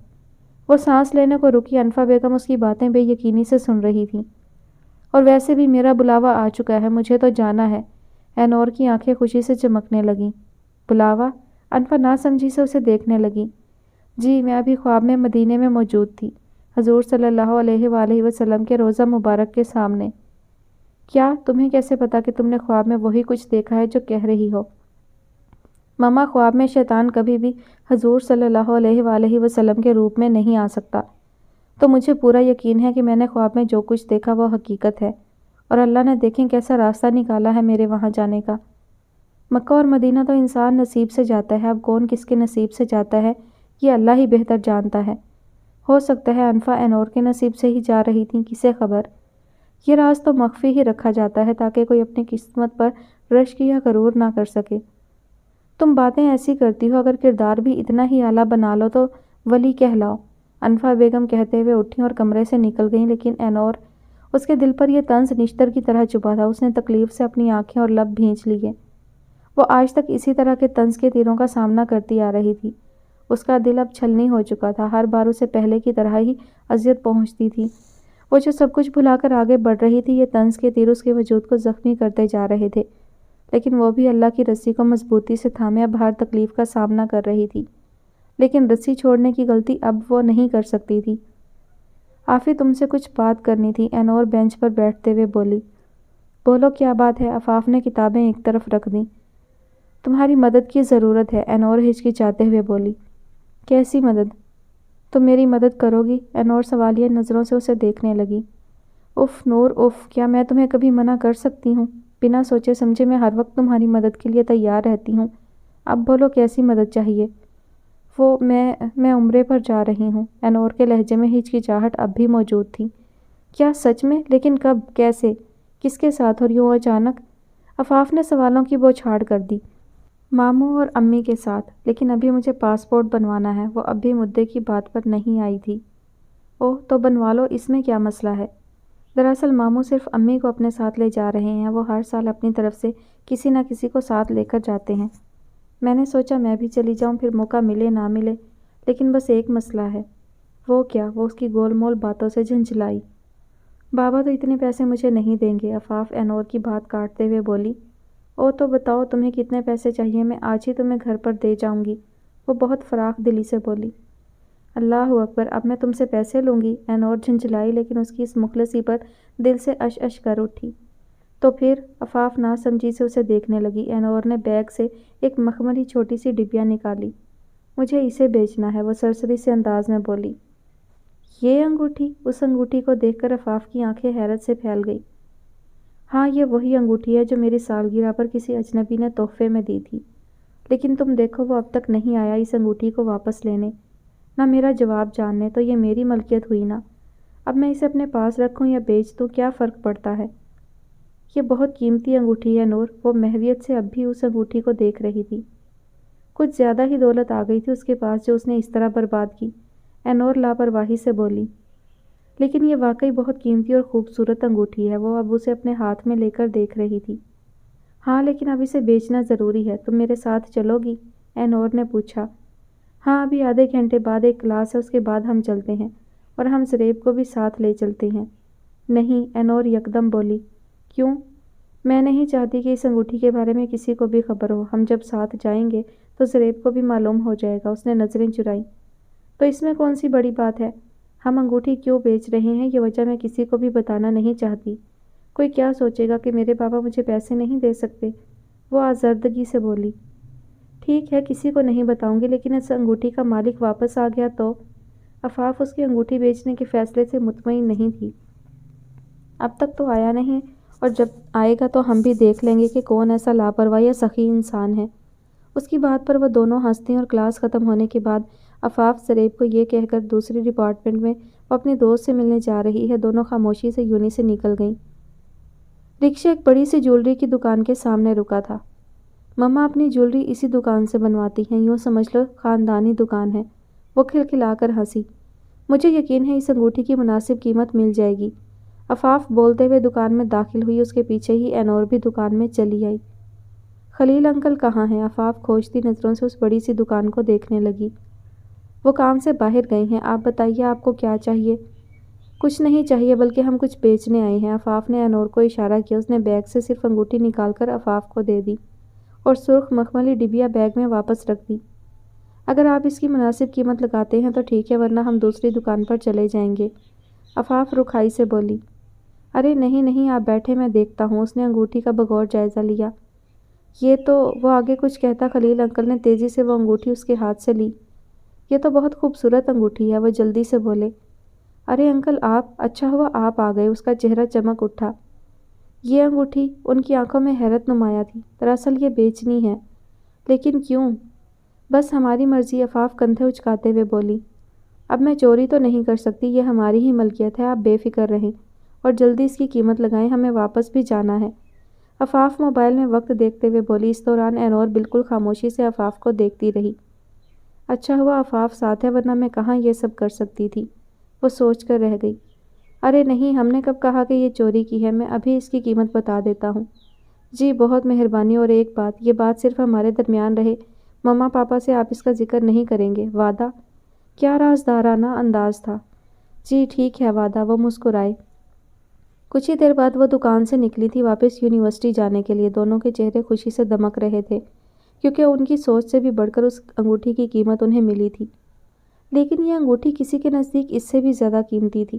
وہ سانس لینے کو رکی، انفا بیگم اس کی باتیں بے یقینی سے سن رہی تھی۔ اور ویسے بھی میرا بلاوا آ چکا ہے، مجھے تو جانا ہے۔ اینور کی آنکھیں خوشی سے چمکنے لگیں۔ بلاوا؟ انفا ناسمجھی سے اسے دیکھنے لگی۔ جی میں ابھی خواب میں مدینے میں موجود تھی، حضور صلی اللہ علیہ وآلہ وسلم کے روضہ مبارک کے سامنے۔ کیا؟ تمہیں کیسے پتا کہ تم نے خواب میں وہی کچھ دیکھا ہے جو کہہ رہی ہو؟ ماما خواب میں شیطان کبھی بھی حضور صلی اللہ علیہ وآلہ وسلم کے روپ میں نہیں آ سکتا، تو مجھے پورا یقین ہے کہ میں نے خواب میں جو کچھ دیکھا وہ حقیقت ہے، اور اللہ نے دیکھیں کیسا راستہ نکالا ہے میرے وہاں جانے کا۔ مکہ اور مدینہ تو انسان نصیب سے جاتا ہے، اب کون کس کے نصیب سے جاتا ہے یہ اللہ ہی بہتر جانتا ہے۔ ہو سکتا ہے انفا اینور کے نصیب سے ہی جا رہی تھیں، کسے خبر؟ یہ راز تو مخفی ہی رکھا جاتا ہے تاکہ کوئی اپنی قسمت پر رشک یا غرور نہ کر سکے۔ تم باتیں ایسی کرتی ہو، اگر کردار بھی اتنا ہی اعلیٰ بنا لو تو ولی کہلاؤ۔ انفا بیگم کہتے ہوئے اٹھیں اور کمرے سے نکل گئیں، لیکن اینور، اس کے دل پر یہ طنز نشتر کی طرح چبھا تھا۔ اس نے تکلیف سے اپنی آنکھیں اور لب بھینچ لیے۔ وہ آج تک اسی طرح کے طنز کے تیروں کا سامنا کرتی آ رہی تھی۔ اس کا دل اب چھلنی ہو چکا تھا، ہر بار اسے پہلے کی طرح ہی اذیت پہنچتی تھی۔ وہ جو سب کچھ بھلا کر آگے بڑھ رہی تھی، یہ طنز کے تیر اس کے وجود کو زخمی کرتے جا رہے تھے، لیکن وہ بھی اللہ کی رسی کو مضبوطی سے تھامے اب ہر تکلیف کا سامنا کر رہی تھی، لیکن رسی چھوڑنے کی غلطی اب وہ نہیں کر سکتی تھی۔ آفی تم سے کچھ بات کرنی تھی، اینور بینچ پر بیٹھتے ہوئے بولی۔ بولو کیا بات ہے؟ آفاف نے کتابیں ایک طرف رکھ دیں۔ تمہاری مدد کی ضرورت ہے، اینور ہچکچاتے ہوئے بولی۔ کیسی مدد؟ تم میری مدد کرو گی؟ اینور سوالیہ نظروں سے اسے دیکھنے لگی۔ اف نور اف، کیا میں تمہیں کبھی منع کر سکتی ہوں؟ بنا سوچے سمجھے میں ہر وقت تمہاری مدد کے لیے تیار رہتی ہوں، اب بولو کیسی مدد چاہیے؟ وہ میں عمرے پر جا رہی ہوں۔ اینور کے لہجے میں ہچکچاہٹ اب بھی موجود تھی۔ کیا سچ میں؟ لیکن کب؟ کیسے؟ کس کے ساتھ اور یوں اچانک؟ آفاف نے سوالوں کی بوچھاڑ کر دی۔ ماموں اور امی کے ساتھ، لیکن ابھی مجھے پاسپورٹ بنوانا ہے۔ وہ اب بھی مدعے کی بات پر نہیں آئی تھی۔ اوہ تو بنوا لو، اس میں کیا مسئلہ ہے؟ دراصل ماموں صرف امی کو اپنے ساتھ لے جا رہے ہیں، وہ ہر سال اپنی طرف سے کسی نہ کسی کو ساتھ لے کر جاتے ہیں۔ میں نے سوچا میں بھی چلی جاؤں، پھر موقع ملے نہ ملے، لیکن بس ایک مسئلہ ہے۔ وہ کیا؟ وہ اس کی گول مول باتوں سے جھنجھلائی۔ بابا تو اتنے پیسے مجھے نہیں دیں گے، آفاف اینور کی بات کاٹتے ہوئے بولی۔ او تو بتاؤ تمہیں کتنے پیسے چاہیے، میں آج ہی تمہیں گھر پر دے جاؤں گی، وہ بہت فراخ دلی سے بولی۔ اللہ اکبر، اب میں تم سے پیسے لوں گی؟ اینور جھنجھلائی، لیکن اس کی اس مخلصی پر دل سے اش اش کر اٹھی۔ تو پھر؟ آفاف ناسمجھی سے اسے دیکھنے لگی۔ اینور نے بیگ سے ایک مخملی چھوٹی سی ڈبیا نکالی۔ مجھے اسے بیچنا ہے، وہ سرسری سے انداز میں بولی۔ یہ انگوٹھی؟ اس انگوٹھی کو دیکھ کر آفاف کی آنکھیں حیرت سے پھیل گئی۔ ہاں، یہ وہی انگوٹھی ہے جو میری سالگرہ پر کسی اجنبی نے تحفے میں دی تھی، لیکن تم دیکھو وہ اب تک نہیں آیا اس انگوٹھی کو واپس لینے، نہ میرا جواب جاننے، تو یہ میری ملکیت ہوئی نا۔ اب میں اسے اپنے پاس رکھوں یا بیچ دوں، کیا فرق پڑتا ہے؟ یہ بہت قیمتی انگوٹھی ہے نور۔ وہ محویت سے اب بھی اس انگوٹھی کو دیکھ رہی تھی۔ کچھ زیادہ ہی دولت آ گئی تھی اس کے پاس جو اس نے اس طرح برباد کی، اینور لاپرواہی سے بولی۔ لیکن یہ واقعی بہت قیمتی اور خوبصورت انگوٹھی ہے، وہ اب اسے اپنے ہاتھ میں لے کر دیکھ رہی تھی۔ ہاں، لیکن اب اسے بیچنا ضروری ہے، تم میرے ساتھ چلو گی؟ اینور نے پوچھا۔ ہاں، ابھی آدھے گھنٹے بعد ایک کلاس ہے، اس کے بعد ہم چلتے ہیں، اور ہم زریب کو بھی ساتھ لے چلتے ہیں۔ نہیں، اینور یکدم بولی۔ کیوں؟ میں نہیں چاہتی کہ اس انگوٹھی کے بارے میں کسی کو بھی خبر ہو، ہم جب ساتھ جائیں گے تو زریب کو بھی معلوم ہو جائے گا۔ اس نے نظریں چرائیں۔ تو اس میں کون سی بڑی بات ہے؟ ہم انگوٹھی کیوں بیچ رہے ہیں یہ وجہ میں کسی کو بھی بتانا نہیں چاہتی، کوئی کیا سوچے گا کہ میرے بابا مجھے پیسے نہیں دے سکتے، وہ آزردگی سے بولی۔ ٹھیک ہے، کسی کو نہیں بتاؤں گی، لیکن اس انگوٹھی کا مالک واپس آ گیا تو؟ آفاف اس کی انگوٹھی بیچنے کے فیصلے سے مطمئن نہیں تھی۔ اب تک تو آیا نہیں، اور جب آئے گا تو ہم بھی دیکھ لیں گے کہ کون ایسا لاپرواہ یا سخی انسان ہے۔ اس کی بات پر وہ دونوں ہنستی اور کلاس ختم ہونے کے بعد آفاف زریب کو یہ کہہ کر دوسری ڈپارٹمنٹ میں وہ اپنی دوست سے ملنے جا رہی ہے، دونوں خاموشی سے یونی سے نکل گئیں۔ رکشہ ایک بڑی سی جولری کی دکان کے سامنے رکا تھا۔ مما اپنی جولری اسی دکان سے بنواتی ہیں، یوں سمجھ لو خاندانی دکان ہے، وہ کھلکھلا کر ہنسی۔ مجھے یقین ہے اس انگوٹھی کی مناسب قیمت مل جائے گی۔ آفاف بولتے ہوئے دکان میں داخل ہوئی، اس کے پیچھے ہی اینور بھی دکان میں چلی آئی۔ خلیل انکل کہاں ہیں؟ آفاف کھوجتی نظروں سے اس بڑی سی دکان کو دیکھنے لگی۔ وہ کام سے باہر گئے ہیں، آپ بتائیے آپ کو کیا چاہیے؟ کچھ نہیں چاہیے، بلکہ ہم کچھ بیچنے آئے ہیں۔ آفاف نے اینور کو اشارہ کیا۔ اس نے بیگ سے صرف انگوٹھی نکال کر آفاف کو دے دی اور سرخ مخملی ڈبیا بیگ میں واپس رکھ دی۔ اگر آپ اس کی مناسب قیمت لگاتے ہیں تو ٹھیک ہے، ورنہ ہم دوسری دکان پر چلے جائیں گے، آفاف رکھائی سے بولی۔ ارے نہیں نہیں، آپ بیٹھے، میں دیکھتا ہوں۔ اس نے انگوٹھی کا بغور جائزہ لیا۔ یہ تو، وہ آگے کچھ کہتا خلیل انکل نے تیزی سے وہ انگوٹھی اس کے ہاتھ سے لی۔ یہ تو بہت خوبصورت انگوٹھی ہے، وہ جلدی سے بولے۔ ارے انکل آپ، اچھا ہوا آپ آ گئے، اس کا چہرہ چمک اٹھا۔ یہ انگوٹھی؟ ان کی آنکھوں میں حیرت نمایاں تھی۔ دراصل یہ بیچنی ہے۔ لیکن کیوں؟ بس ہماری مرضی، آفاف کندھے اچکاتے ہوئے بولی۔ اب میں چوری تو نہیں کر سکتی، یہ ہماری ہی ملکیت ہے، آپ بے فکر رہیں اور جلدی اس کی قیمت لگائیں، ہمیں واپس بھی جانا ہے۔ آفاف موبائل میں وقت دیکھتے ہوئے بولی۔ اس دوران اینور بالکل خاموشی سے آفاف کو دیکھتی رہی۔ اچھا ہوا آفاف ساتھ ہے، ورنہ میں کہاں یہ سب کر سکتی تھی، وہ سوچ کر رہ گئی۔ ارے نہیں، ہم نے کب کہا کہ یہ چوری کی ہے، میں ابھی اس کی قیمت بتا دیتا ہوں۔ جی بہت مہربانی، اور ایک بات، یہ بات صرف ہمارے درمیان رہے، مما پاپا سے آپ اس کا ذکر نہیں کریں گے، وعدہ؟ کیا رازدارانہ انداز تھا۔ جی ٹھیک ہے، وعدہ، وہ مسکرائے۔ کچھ ہی دیر بعد وہ دکان سے نکلی تھی واپس یونیورسٹی جانے کے لیے۔ دونوں کے چہرے خوشی سے دمک رہے تھے، کیونکہ ان کی سوچ سے بھی بڑھ کر اس انگوٹھی کی قیمت انہیں ملی تھی۔ لیکن یہ انگوٹھی کسی کے نزدیک اس سے بھی زیادہ قیمتی تھی۔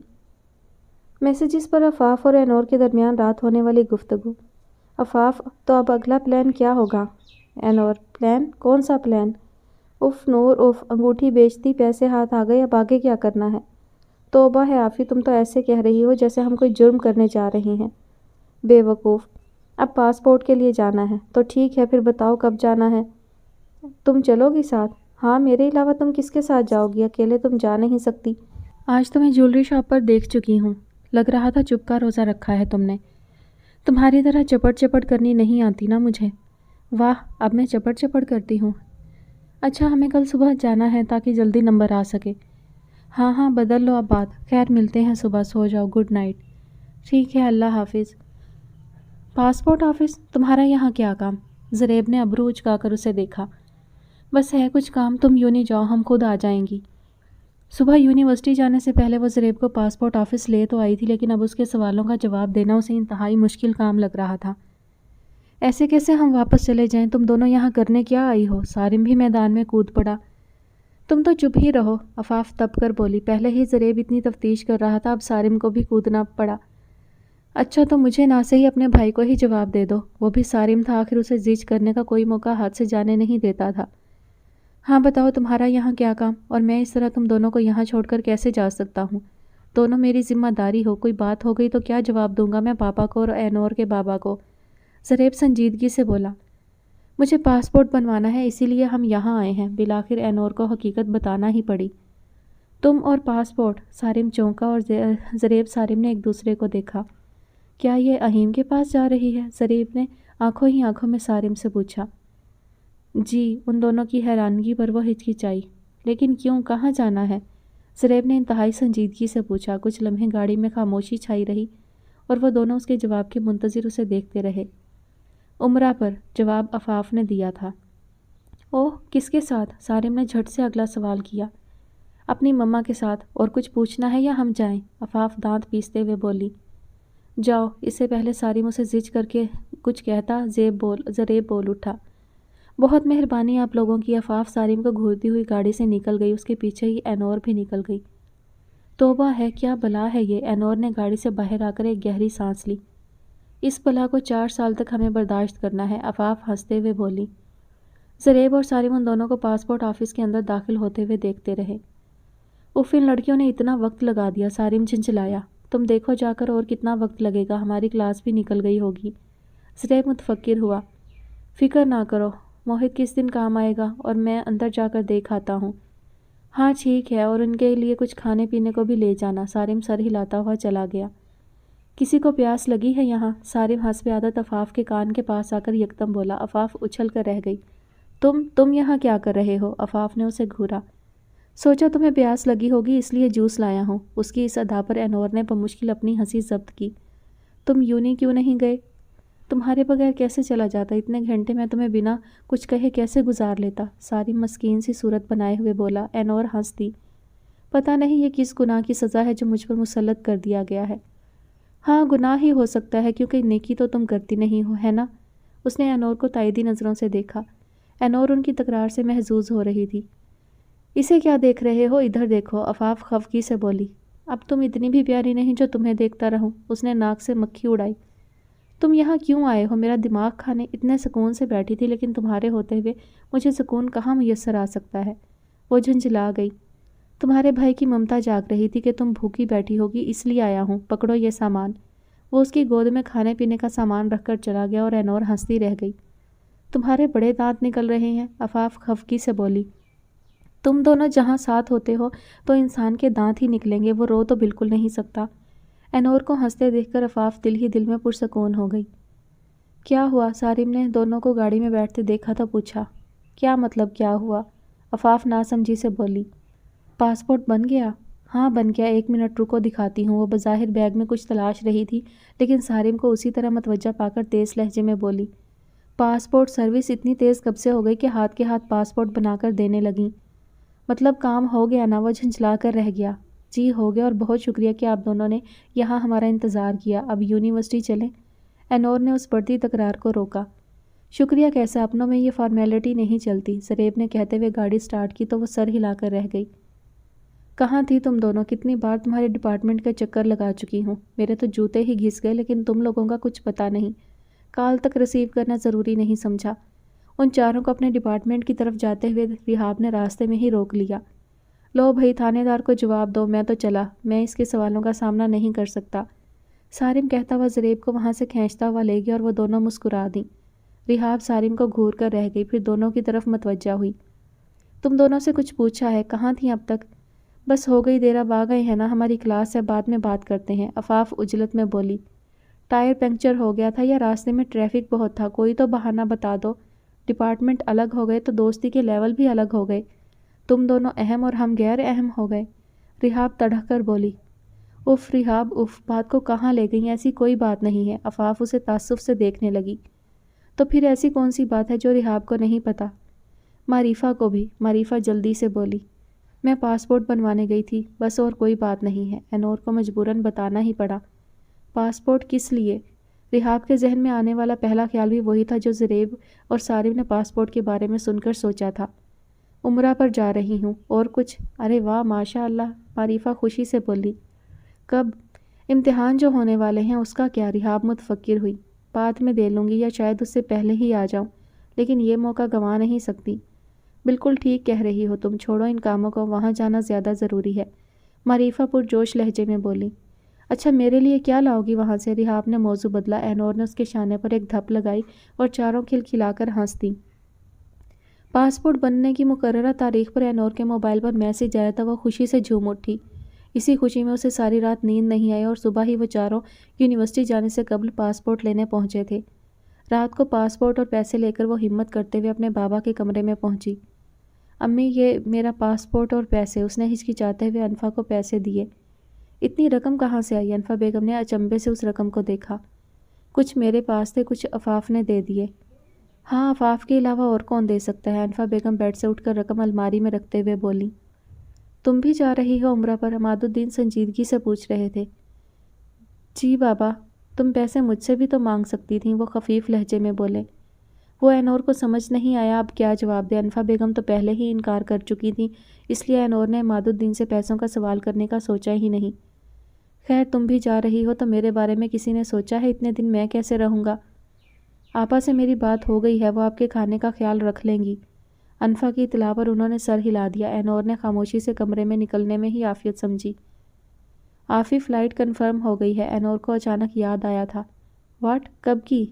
میسیجز پر آفاف اور اینور کے درمیان رات ہونے والی گفتگو۔ آفاف، تو اب اگلا پلان کیا ہوگا؟ اینور، پلان؟ کون سا پلان؟ اف نور اف، انگوٹھی بیچتی، پیسے ہاتھ آ گئے، اب آگے کیا کرنا ہے؟ توبہ ہے آفی، تم تو ایسے کہہ رہی ہو جیسے ہم کوئی جرم کرنے جا رہے ہیں۔ بے وقوف، اب پاسپورٹ کے لیے جانا ہے تو ٹھیک ہے، پھر بتاؤ کب جانا ہے؟ تم چلو گی ساتھ؟ ہاں، میرے علاوہ تم کس کے ساتھ جاؤ گی؟ اکیلے تم جا نہیں سکتی۔ آج تمہیں جولری شاپ پر دیکھ چکی ہوں، لگ رہا تھا چپ کا روزہ رکھا ہے تم نے۔ تمہاری طرح چپٹ چپٹ کرنی نہیں آتی نا مجھے۔ واہ، اب میں چپٹ چپٹ کرتی ہوں؟ اچھا، ہمیں کل صبح جانا ہے تاکہ جلدی نمبر آ سکے۔ ہاں ہاں، بدل لو اب بات، خیر ملتے ہیں صبح، سو جاؤ، گڈ نائٹ۔ ٹھیک ہے، اللہ حافظ۔ Passport office? تمہارا یہاں کیا کام؟ زریب نے ابرو اچکا کر اسے دیکھا۔ بس ہے کچھ کام، تم یوں نہیں جاؤ، ہم خود آ جائیں گی۔ صبح یونیورسٹی جانے سے پہلے وہ زریب کو پاسپورٹ آفس لے تو آئی تھی، لیکن اب اس کے سوالوں کا جواب دینا اسے انتہائی مشکل کام لگ رہا تھا۔ ایسے کیسے ہم واپس چلے جائیں؟ تم دونوں یہاں کرنے کیا آئی ہو؟ سارم بھی میدان میں کود پڑا۔ تم تو چپ ہی رہو، عفاف تپ کر بولی۔ پہلے ہی زریب اتنی تفتیش کر رہا تھا، اب سارم کو بھی کودنا پڑا۔ اچھا تو مجھے نہ سے ہی اپنے بھائی کو ہی جواب دے دو، وہ بھی سارم تھا، آخر اسے زیچ کرنے کا کوئی موقع ہاتھ سے جانے نہیں دیتا تھا۔ ہاں بتاؤ تمہارا یہاں کیا کام، اور میں اس طرح تم دونوں کو یہاں چھوڑ کر کیسے جا سکتا ہوں؟ دونوں میری ذمہ داری ہو، کوئی بات ہو گئی تو کیا جواب دوں گا میں پاپا کو اور اینور کے بابا کو؟ زریب سنجیدگی سے بولا۔ مجھے پاسپورٹ بنوانا ہے، اسی لیے ہم یہاں آئے ہیں۔ بالآخر اینور کو حقیقت بتانا ہی پڑی۔ تم اور پاسپورٹ؟ سارم چونکا اور زریب سارم نے ایک دوسرے کو دیکھا۔ کیا یہ اہیم کے پاس جا رہی ہے؟ زریب نے آنکھوں ہی آنکھوں میں سارم سے پوچھا۔ جی، ان دونوں کی حیرانگی پر وہ ہچکچائی۔ لیکن کیوں، کہاں جانا ہے؟ زریب نے انتہائی سنجیدگی سے پوچھا۔ کچھ لمحے گاڑی میں خاموشی چھائی رہی اور وہ دونوں اس کے جواب کے منتظر اسے دیکھتے رہے۔ عمرہ پر، جواب عفاف نے دیا تھا۔ اوہ، کس کے ساتھ؟ سارم نے جھٹ سے اگلا سوال کیا۔ اپنی مما کے ساتھ۔ اور کچھ پوچھنا ہے یا ہم جائیں؟ عفاف دانت پیستے ہوئے بولی۔ جاؤ۔ اس سے پہلے سارم اسے زج کر کے کچھ کہتا، زریب بول اٹھا۔ بہت مہربانی آپ لوگوں کی۔ عفاف سارم کو گھورتی ہوئی گاڑی سے نکل گئی، اس کے پیچھے ہی اینور بھی نکل گئی۔ توبہ ہے، کیا بلا ہے یہ؟ اینور نے گاڑی سے باہر آ کر ایک گہری سانس لی۔ اس بلا کو 4 سال تک ہمیں برداشت کرنا ہے، عفاف ہنستے ہوئے بولی۔ زریب اور سارم ان دونوں کو پاسپورٹ آفس کے اندر داخل ہوتے ہوئے دیکھتے رہے۔ اف، ان لڑکیوں نے اتنا وقت لگا دیا، سارم جھنجھلایا۔ تم دیکھو جا کر اور کتنا وقت لگے گا، ہماری کلاس بھی نکل گئی ہوگی۔ زریب متفکر ہوا۔ فکر نہ کرو، موہت کس دن کام آئے گا، اور میں اندر جا کر دیکھ آتا ہوں۔ ہاں ٹھیک ہے، اور ان کے لیے کچھ کھانے پینے کو بھی لے جانا۔ سارم سر ہلاتا ہوا چلا گیا۔ کسی کو پیاس لگی ہے یہاں؟ سارم حسب عادت عفاف کے کان کے پاس آ کر یکدم بولا۔ عفاف اچھل کر رہ گئی۔ تم یہاں کیا کر رہے ہو؟ عفاف نے اسے گھورا۔ سوچا تمہیں پیاس لگی ہوگی، اس لیے جوس لایا ہوں۔ اس کی اس ادا پر اینور نے بمشکل اپنی ہنسی ضبط کی۔ تم یونی کیوں نہیں گئے؟ تمہارے بغیر کیسے چلا جاتا؟ اتنے گھنٹے میں تمہیں بنا کچھ کہے کیسے گزار لیتا؟ سارم مسکین سی صورت بنائے ہوئے بولا۔ اینور ہنس دی۔ پتہ نہیں یہ کس گناہ کی سزا ہے جو مجھ پر مسلط کر دیا گیا ہے۔ ہاں گناہ ہی ہو سکتا ہے، کیونکہ نیکی تو تم کرتی نہیں ہو، ہے نا؟ اس نے اینور کو تائیدی نظروں سے دیکھا۔ اینور ان کی تکرار سے محظوظ ہو رہی تھی۔ اسے کیا دیکھ رہے ہو؟ ادھر دیکھو، عفاف خفگی سے بولی۔ اب تم اتنی بھی پیاری نہیں جو تمہیں دیکھتا رہوں۔ اس نے ناک سے مکھی اڑائی۔ تم یہاں کیوں آئے ہو؟ میرا دماغ کھانے؟ اتنے سکون سے بیٹھی تھی، لیکن تمہارے ہوتے ہوئے مجھے سکون کہاں میسر آ سکتا ہے؟ وہ جھنجھلا گئی۔ تمہارے بھائی کی ممتا جاگ رہی تھی کہ تم بھوکی بیٹھی ہوگی، اس لیے آیا ہوں، پکڑو یہ سامان۔ وہ اس کی گود میں کھانے پینے کا سامان رکھ کر چلا گیا اور اینور ہنستی رہ گئی۔ تمہارے بڑے دانت نکل رہے ہیں، عفاف خفگی سے بولی۔ تم دونوں جہاں ساتھ ہوتے ہو تو انسان کے دانت ہی نکلیں گے، وہ رو تو بالکل نہیں سکتا۔ اینور کو ہنستے دیکھ کر عفاف دل ہی دل میں پرسکون ہو گئی۔ کیا ہوا؟ سارم نے دونوں کو گاڑی میں بیٹھتے دیکھا تو پوچھا۔ کیا مطلب کیا ہوا؟ عفاف ناسمجھی سے بولی۔ پاسپورٹ بن گیا؟ ہاں بن گیا، 1 منٹ رکو دکھاتی ہوں۔ وہ بظاہر بیگ میں کچھ تلاش رہی تھی، لیکن سارم کو اسی طرح متوجہ پا کر تیز لہجے میں بولی۔ پاسپورٹ سروس اتنی تیز کب سے ہو گئی کہ ہاتھ کے ہاتھ پاسپورٹ بنا کر دینے لگیں؟ مطلب کام ہو گیا نا؟ وہ جھنجھلا کر رہ گیا۔ جی ہو گیا، اور بہت شکریہ کہ آپ دونوں نے یہاں ہمارا انتظار کیا۔ اب یونیورسٹی چلیں؟ اینور نے اس بڑھتی تکرار کو روکا۔ شکریہ کیسا، اپنوں میں یہ فارمیلٹی نہیں چلتی۔ زریب نے کہتے ہوئے گاڑی سٹارٹ کی تو وہ سر ہلا کر رہ گئی۔ کہاں تھی تم دونوں؟ کتنی بار تمہارے ڈپارٹمنٹ کا چکر لگا چکی ہوں۔ میرے تو جوتے ہی گھس گئے، لیکن تم لوگوں کا کچھ پتہ نہیں۔ کال تک ریسیو کرنا ضروری نہیں سمجھا۔ ان چاروں کو اپنے ڈپارٹمنٹ کی طرف جاتے ہوئے رحاب نے راستے میں ہی روک لیا۔ لو بھائی، تھانے دار کو جواب دو، میں تو چلا، میں اس کے سوالوں کا سامنا نہیں کر سکتا۔ سارم کہتا ہوا زریب کو وہاں سے کھینچتا ہوا لے گیا اور وہ دونوں مسکرا دیں۔ رحاب سارم کو گھور کر رہ گئی، پھر دونوں کی طرف متوجہ ہوئی۔ تم دونوں سے کچھ پوچھا ہے؟ کہاں تھیں اب تک؟ بس ہو گئی دیر، اب آ گئے ہیں نا، ہماری کلاس ہے، بعد میں بات کرتے ہیں، عفاف عجلت میں بولی۔ ٹائر پنکچر ہو گیا تھا یا راستے میں ٹریفک بہت تھا؟ کوئی تو بہانہ بتا دو۔ ڈپارٹمنٹ الگ ہو گئے تو دوستی کے لیول بھی الگ ہو گئے۔ تم دونوں اہم اور ہم غیر اہم ہو گئے۔ رحاب تڑح کر بولی۔ اف رحاب اف، بات کو کہاں لے گئی؟ ایسی کوئی بات نہیں ہے۔ عفاف اسے تعصب سے دیکھنے لگی۔ تو پھر ایسی کون سی بات ہے جو رحاب کو نہیں پتہ؟ معریفہ کو بھی۔ معریفہ جلدی سے بولی۔ میں پاسپورٹ بنوانے گئی تھی، بس، اور کوئی بات نہیں ہے۔ اینور کو مجبوراً بتانا ہی پڑا۔ پاسپورٹ کس لیے؟ رحاب کے ذہن میں آنے والا پہلا خیال بھی وہی تھا جو زریب اور سارم نے پاسپورٹ کے بارے میں سن کر سوچا تھا۔ عمرہ پر جا رہی ہوں، اور کچھ؟ ارے واہ ماشاء اللہ، معریفہ خوشی سے بولی۔ کب؟ امتحان جو ہونے والے ہیں اس کا کیا؟ رحاب متفکر ہوئی۔ بعد میں دے لوں گی، یا شاید اس سے پہلے ہی آ جاؤں، لیکن یہ موقع گنوا نہیں سکتی۔ بالکل ٹھیک کہہ رہی ہو تم، چھوڑو ان کاموں کو، وہاں جانا زیادہ ضروری ہے، معریفہ پرجوش لہجے میں بولی۔ اچھا میرے لیے کیا لاؤ گی وہاں سے؟ رحاب نے موضوع بدلا۔ اینور نے اس کے شانے پر ایک دھپ لگائی اور چاروں کھلکھلا کر ہنس دیں۔ پاسپورٹ بننے کی مقررہ تاریخ پر اینور کے موبائل پر میسج آیا تھا۔ وہ خوشی سے جھوم اٹھی۔ اسی خوشی میں اسے ساری رات نیند نہیں آئی اور صبح ہی وہ چاروں یونیورسٹی جانے سے قبل پاسپورٹ لینے پہنچے تھے۔ رات کو پاسپورٹ اور پیسے لے کر وہ ہمت کرتے ہوئے اپنے بابا کے کمرے میں پہنچی۔ امی یہ میرا پاسپورٹ اور پیسے، اس نے ہچکچاتے ہوئے انفا کو پیسے دیے۔ اتنی رقم کہاں سے آئی؟ انفا بیگم نے اچنبے سے اس رقم کو دیکھا۔ کچھ میرے پاس تھے، کچھ عفاف نے دے دیے۔ ہاں عفاف کے علاوہ اور کون دے سکتا ہے؟ انفا بیگم بیڈ سے اٹھ کر رقم الماری میں رکھتے ہوئے بولی۔ تم بھی جا رہی ہو عمرہ پر؟ عماد الدین سنجیدگی سے پوچھ رہے تھے۔ جی بابا، تم پیسے مجھ سے بھی تو مانگ سکتی تھیں، وہ خفیف لہجے میں بولے۔ وہ اینور کو سمجھ نہیں آیا اب کیا جواب دے۔ انفا بیگم تو پہلے ہی انکار کر چکی تھیں، اس لیے اینور نے عماد الدین سے پیسوں کا سوال کرنے کا سوچا ہی نہیں۔ خیر تم بھی جا رہی ہو تو میرے بارے میں کسی نے سوچا ہے اتنے دن میں کیسے رہوں گا؟ آپا سے میری بات ہو گئی ہے، وہ آپ کے کھانے کا خیال رکھ لیں گی۔ انفا کی اطلاع پر انہوں نے سر ہلا دیا۔ اینور نے خاموشی سے کمرے میں نکلنے میں ہی عافیت سمجھی۔ آفی فلائٹ کنفرم ہو گئی ہے، اینور کو اچانک یاد آیا تھا۔ واٹ؟ کب کی؟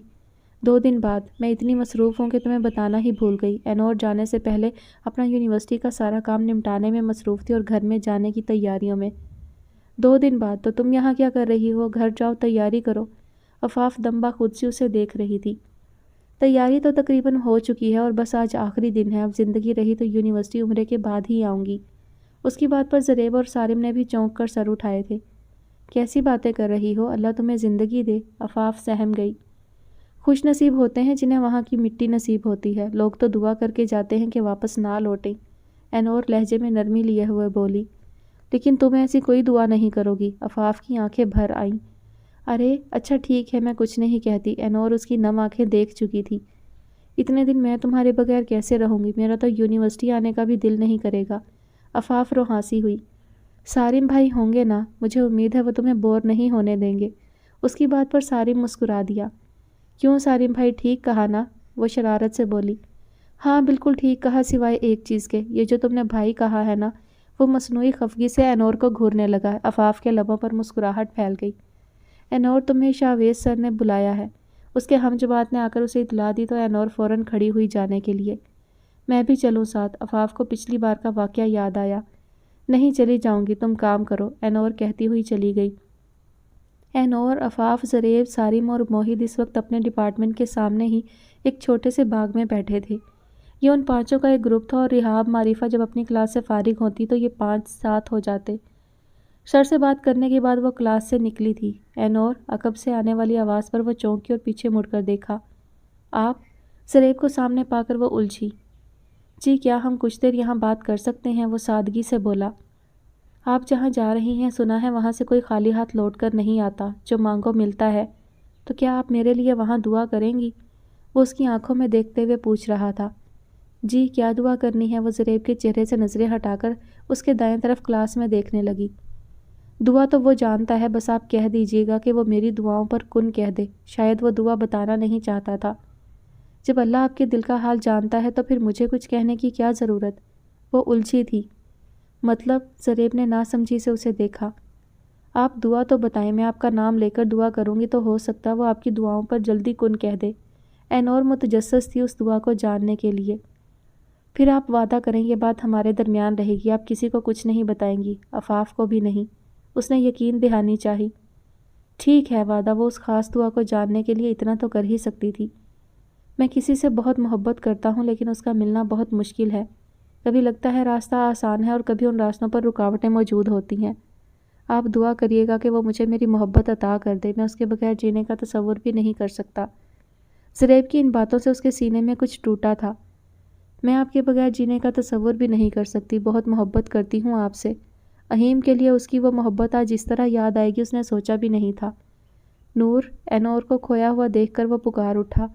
2 دن بعد۔ میں اتنی مصروف ہوں کہ تمہیں بتانا ہی بھول گئی۔ اینور جانے سے پہلے اپنا یونیورسٹی کا سارا کام نمٹانے میں مصروف تھی اور گھر میں جانے کی تیاریوں میں۔ 2 دن بعد؟ تو تم یہاں کیا کر رہی ہو؟ گھر جاؤ، تیاری کرو۔ عفاف دمبا خود سے اسے دیکھ رہی تھی۔ تیاری تو تقریباً ہو چکی ہے اور بس آج آخری دن ہے، اب زندگی رہی تو یونیورسٹی عمرے کے بعد ہی آؤں گی۔ اس کی بات پر زریب اور سارم نے بھی چونک کر سر اٹھائے تھے۔ کیسی باتیں کر رہی ہو؟ اللہ تمہیں زندگی دے۔ عفاف سہم گئی۔ خوش نصیب ہوتے ہیں جنہیں وہاں کی مٹی نصیب ہوتی ہے، لوگ تو دعا کر کے جاتے ہیں کہ واپس نہ لوٹیں، اینور لہجے میں نرمی لیے ہوئے بولی۔ لیکن تم ایسی کوئی دعا نہیں کرو گی۔ عفاف کی آنکھیں بھر آئیں۔ ارے اچھا ٹھیک ہے، میں کچھ نہیں کہتی۔ اینور اس کی نم آنکھیں دیکھ چکی تھی۔ اتنے دن میں تمہارے بغیر کیسے رہوں گی؟ میرا تو یونیورسٹی آنے کا بھی دل نہیں کرے گا۔ عفاف روحانسی ہوئی۔ سارم بھائی ہوں گے نا، مجھے امید ہے وہ تمہیں بور نہیں ہونے دیں گے۔ اس کی بات پر سارم مسکرا دیا۔ کیوں سارم بھائی، ٹھیک کہا نا؟ وہ شرارت سے بولی۔ ہاں بالکل ٹھیک کہا، سوائے ایک چیز کے، یہ جو تم نے بھائی کہا ہے نا۔ وہ مصنوعی خفگی سے اینور کو گھورنے لگا۔ عفاف کے لبوں پر مسکراہٹ پھیل گئی۔ اینور تمہیں شاویز سر نے بلایا ہے۔ اس کے ہم جماعت نے آ کر اسے اطلاع دی تو اینور فوراً کھڑی ہوئی جانے کے لیے۔ میں بھی چلوں ساتھ؟ عفاف کو پچھلی بار کا واقعہ یاد آیا۔ نہیں چلی جاؤں گی، تم کام کرو، اینور کہتی ہوئی چلی گئی۔ اینور، عفاف، زریب، سارم اور موحد اس وقت اپنے ڈپارٹمنٹ کے سامنے ہی ایک چھوٹے سے باغ میں بیٹھے تھے۔ یہ ان 5 کا ایک گروپ تھا اور رحاب معریفہ جب اپنی کلاس سے فارغ ہوتی تو یہ 5 ساتھ ہو جاتے۔ سر سے بات کرنے کے بعد وہ کلاس سے نکلی تھی۔ اینور، عقب سے آنے والی آواز پر وہ چونکی اور پیچھے مڑ کر دیکھا۔ آپ؟ زریب کو سامنے پا کر وہ الجھی۔ جی کیا ہم کچھ دیر یہاں بات کر سکتے ہیں؟ وہ سادگی سے بولا۔ آپ جہاں جا رہی ہیں سنا ہے وہاں سے کوئی خالی ہاتھ لوٹ کر نہیں آتا، جو مانگو ملتا ہے، تو کیا آپ میرے لیے وہاں دعا کریں گی؟ وہ اس کی آنکھوں میں دیکھتے ہوئے پوچھ رہا تھا۔ جی کیا دعا کرنی ہے؟ وہ زریب کے چہرے سے نظریں ہٹا کر اس کے دائیں طرف کلاس میں دیکھنے لگی۔ دعا تو وہ جانتا ہے، بس آپ کہہ دیجیے گا کہ وہ میری دعاؤں پر کن کہہ دے۔ شاید وہ دعا بتانا نہیں چاہتا تھا۔ جب اللہ آپ کے دل کا حال جانتا ہے تو پھر مجھے کچھ کہنے کی کیا ضرورت؟ وہ الجھی تھی۔ مطلب؟ زریب نے ناسمجھی سے اسے دیکھا۔ آپ دعا تو بتائیں، میں آپ کا نام لے کر دعا کروں گی تو ہو سکتا وہ آپ کی دعاؤں پر جلدی کن کہہ دے۔ اینور متجسس تھی اس دعا کو جاننے کے لیے۔ پھر آپ وعدہ کریں یہ بات ہمارے درمیان رہے گی، آپ کسی کو کچھ نہیں بتائیں گی، عفاف کو بھی نہیں؟ اس نے یقین دہانی چاہی۔ ٹھیک ہے وعدہ۔ وہ اس خاص دعا کو جاننے کے لیے اتنا تو کر ہی سکتی تھی۔ میں کسی سے بہت محبت کرتا ہوں لیکن اس کا ملنا بہت مشکل ہے۔ کبھی لگتا ہے راستہ آسان ہے اور کبھی ان راستوں پر رکاوٹیں موجود ہوتی ہیں۔ آپ دعا کریے گا کہ وہ مجھے میری محبت عطا کر دے، میں اس کے بغیر جینے کا تصور بھی نہیں کر سکتا۔ زریب کی ان باتوں سے اس کے سینے میں کچھ ٹوٹا تھا۔ میں آپ کے بغیر جینے کا تصور بھی نہیں کر سکتی، بہت محبت کرتی ہوں آپ سے۔ اہیم کے لیے اس کی وہ محبت آج اس طرح یاد آئے گی اس نے سوچا بھی نہیں تھا۔ نور، انور کو کھویا ہوا دیکھ کر وہ پکار اٹھا۔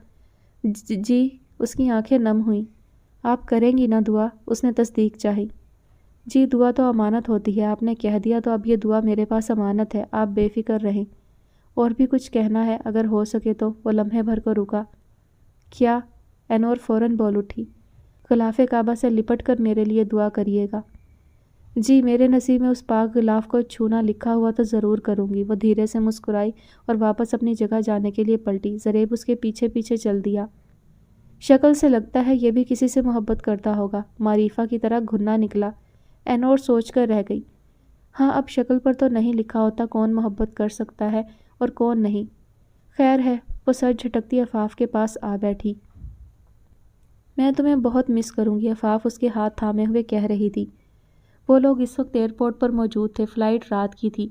جی، اس کی آنکھیں نم ہوئیں۔ آپ کریں گی نا دعا؟ اس نے تصدیق چاہی۔ جی، دعا تو امانت ہوتی ہے، آپ نے کہہ دیا تو اب یہ دعا میرے پاس امانت ہے، آپ بے فکر رہیں۔ اور بھی کچھ کہنا ہے اگر ہو سکے تو؟ وہ لمحے بھر کو رکا۔ کیا؟ انور فوراً بول اٹھی۔ غلاف کعبہ سے لپٹ کر میرے لیے دعا کریے گا۔ جی، میرے نصیب میں اس پاک غلاف کو چھونا لکھا ہوا تو ضرور کروں گی۔ وہ دھیرے سے مسکرائی اور واپس اپنی جگہ جانے کے لیے پلٹی۔ زریب اس کے پیچھے پیچھے چل دیا۔ شکل سے لگتا ہے یہ بھی کسی سے محبت کرتا ہوگا، معریفہ کی طرح گھننا نکلا۔ انور سوچ کر رہ گئی۔ ہاں، اب شکل پر تو نہیں لکھا ہوتا کون محبت کر سکتا ہے اور کون نہیں۔ خیر ہے، وہ سر جھٹکتی عفاف کے پاس آ بیٹھی۔ میں تمہیں بہت مس کروں گی، عفاف اس کے ہاتھ تھامے ہوئے کہہ رہی تھی۔ وہ لوگ اس وقت ایئرپورٹ پر موجود تھے، فلائٹ رات کی تھی۔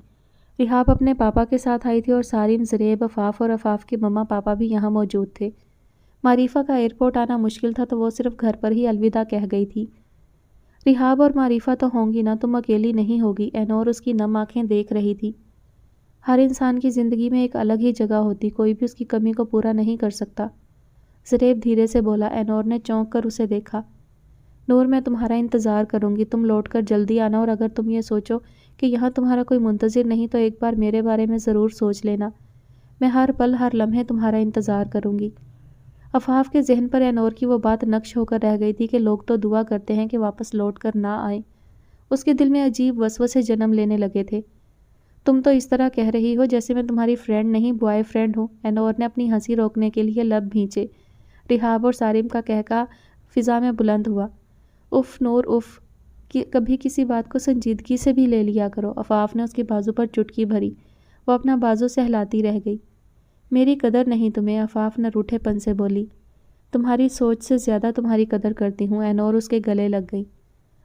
رحاب اپنے پاپا کے ساتھ آئی تھی اور سارم، زریب، عفاف اور عفاف کے مما پاپا بھی یہاں موجود تھے۔ معریفہ کا ایئرپورٹ آنا مشکل تھا تو وہ صرف گھر پر ہی الوداع کہہ گئی تھی۔ رحاب اور معریفہ تو ہوں گی نا، تم اکیلی نہیں ہوگی، انور اس کی نم آنکھیں دیکھ رہی تھی۔ ہر انسان کی زندگی میں ایک الگ ہی جگہ ہوتی، کوئی بھی اس کی کمی کو پورا نہیں کر سکتا۔ زریب دھیرے سے بولا۔ انور نے چونک کر اسے دیکھا۔ نور، میں تمہارا انتظار کروں گی، تم لوٹ کر جلدی آنا، اور اگر تم یہ سوچو کہ یہاں تمہارا کوئی منتظر نہیں تو ایک بار میرے بارے میں ضرور سوچ لینا۔ میں ہر پل ہر لمحے تمہارا انتظار کروں گی۔ عفاف کے ذہن پر انور کی وہ بات نقش ہو کر رہ گئی تھی کہ لوگ تو دعا کرتے ہیں کہ واپس لوٹ کر نہ آئیں۔ اس کے دل میں عجیب وسوسے جنم لینے لگے تھے۔ تم تو اس طرح کہہ رہی ہو جیسے میں تمہاری فرینڈ نہیں، بوائے فرینڈ ہوں۔ انور نے اپنی ہنسی روکنے کے لیے لب بھینچے۔ رحاب اور سارم کا قہقہا فضا میں بلند ہوا۔ اف نور اف، کبھی کسی بات کو سنجیدگی سے بھی لے لیا کرو۔ عفاف نے اس کے بازو پر چٹکی بھری۔ وہ اپنا بازو سہلاتی رہ گئی۔ میری قدر نہیں تمہیں، عفاف نے روٹھے پن سے بولی۔ تمہاری سوچ سے زیادہ تمہاری قدر کرتی ہوں، انور اس کے گلے لگ گئی۔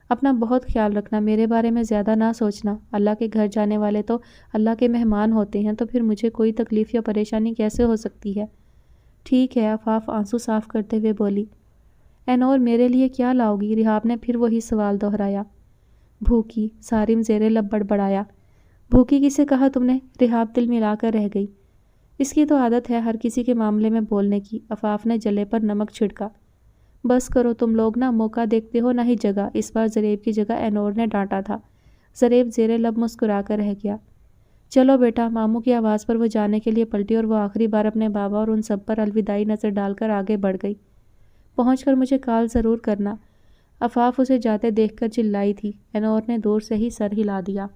اپنا بہت خیال رکھنا، میرے بارے میں زیادہ نہ سوچنا۔ اللہ کے گھر جانے والے تو اللہ کے مہمان ہوتے ہیں، تو پھر مجھے کوئی تکلیف یا پریشانی کیسے ہو سکتی ہے؟ ٹھیک ہے، عفاف آنسو صاف کرتے ہوئے بولی۔ انور، میرے لیے کیا لاؤ گی؟ رحاب نے پھر وہی سوال دہرایا۔ بھوکی، سارم زیر لب بڑبڑایا۔ بھوکی کسے کہا تم نے؟ رحاب دل ملا کر رہ گئی۔ اس کی تو عادت ہے ہر کسی کے معاملے میں بولنے کی، عفاف نے جلے پر نمک چھڑکا۔ بس کرو تم لوگ، نہ موقع دیکھتے ہو نہ ہی جگہ۔ اس بار زریب کی جگہ انور نے ڈانٹا تھا۔ زریب زیر لب مسکرا کر رہ گیا۔ چلو بیٹا، ماموں کی آواز پر وہ جانے کے لیے پلٹی اور وہ آخری بار اپنے بابا اور ان سب پر الوداعی نظر ڈال کر آگے بڑھ گئی۔ پہنچ کر مجھے کال ضرور کرنا۔ عفاف اسے جاتے دیکھ کر چلائی تھی۔ انور نے دور سے ہی سر ہلا دیا۔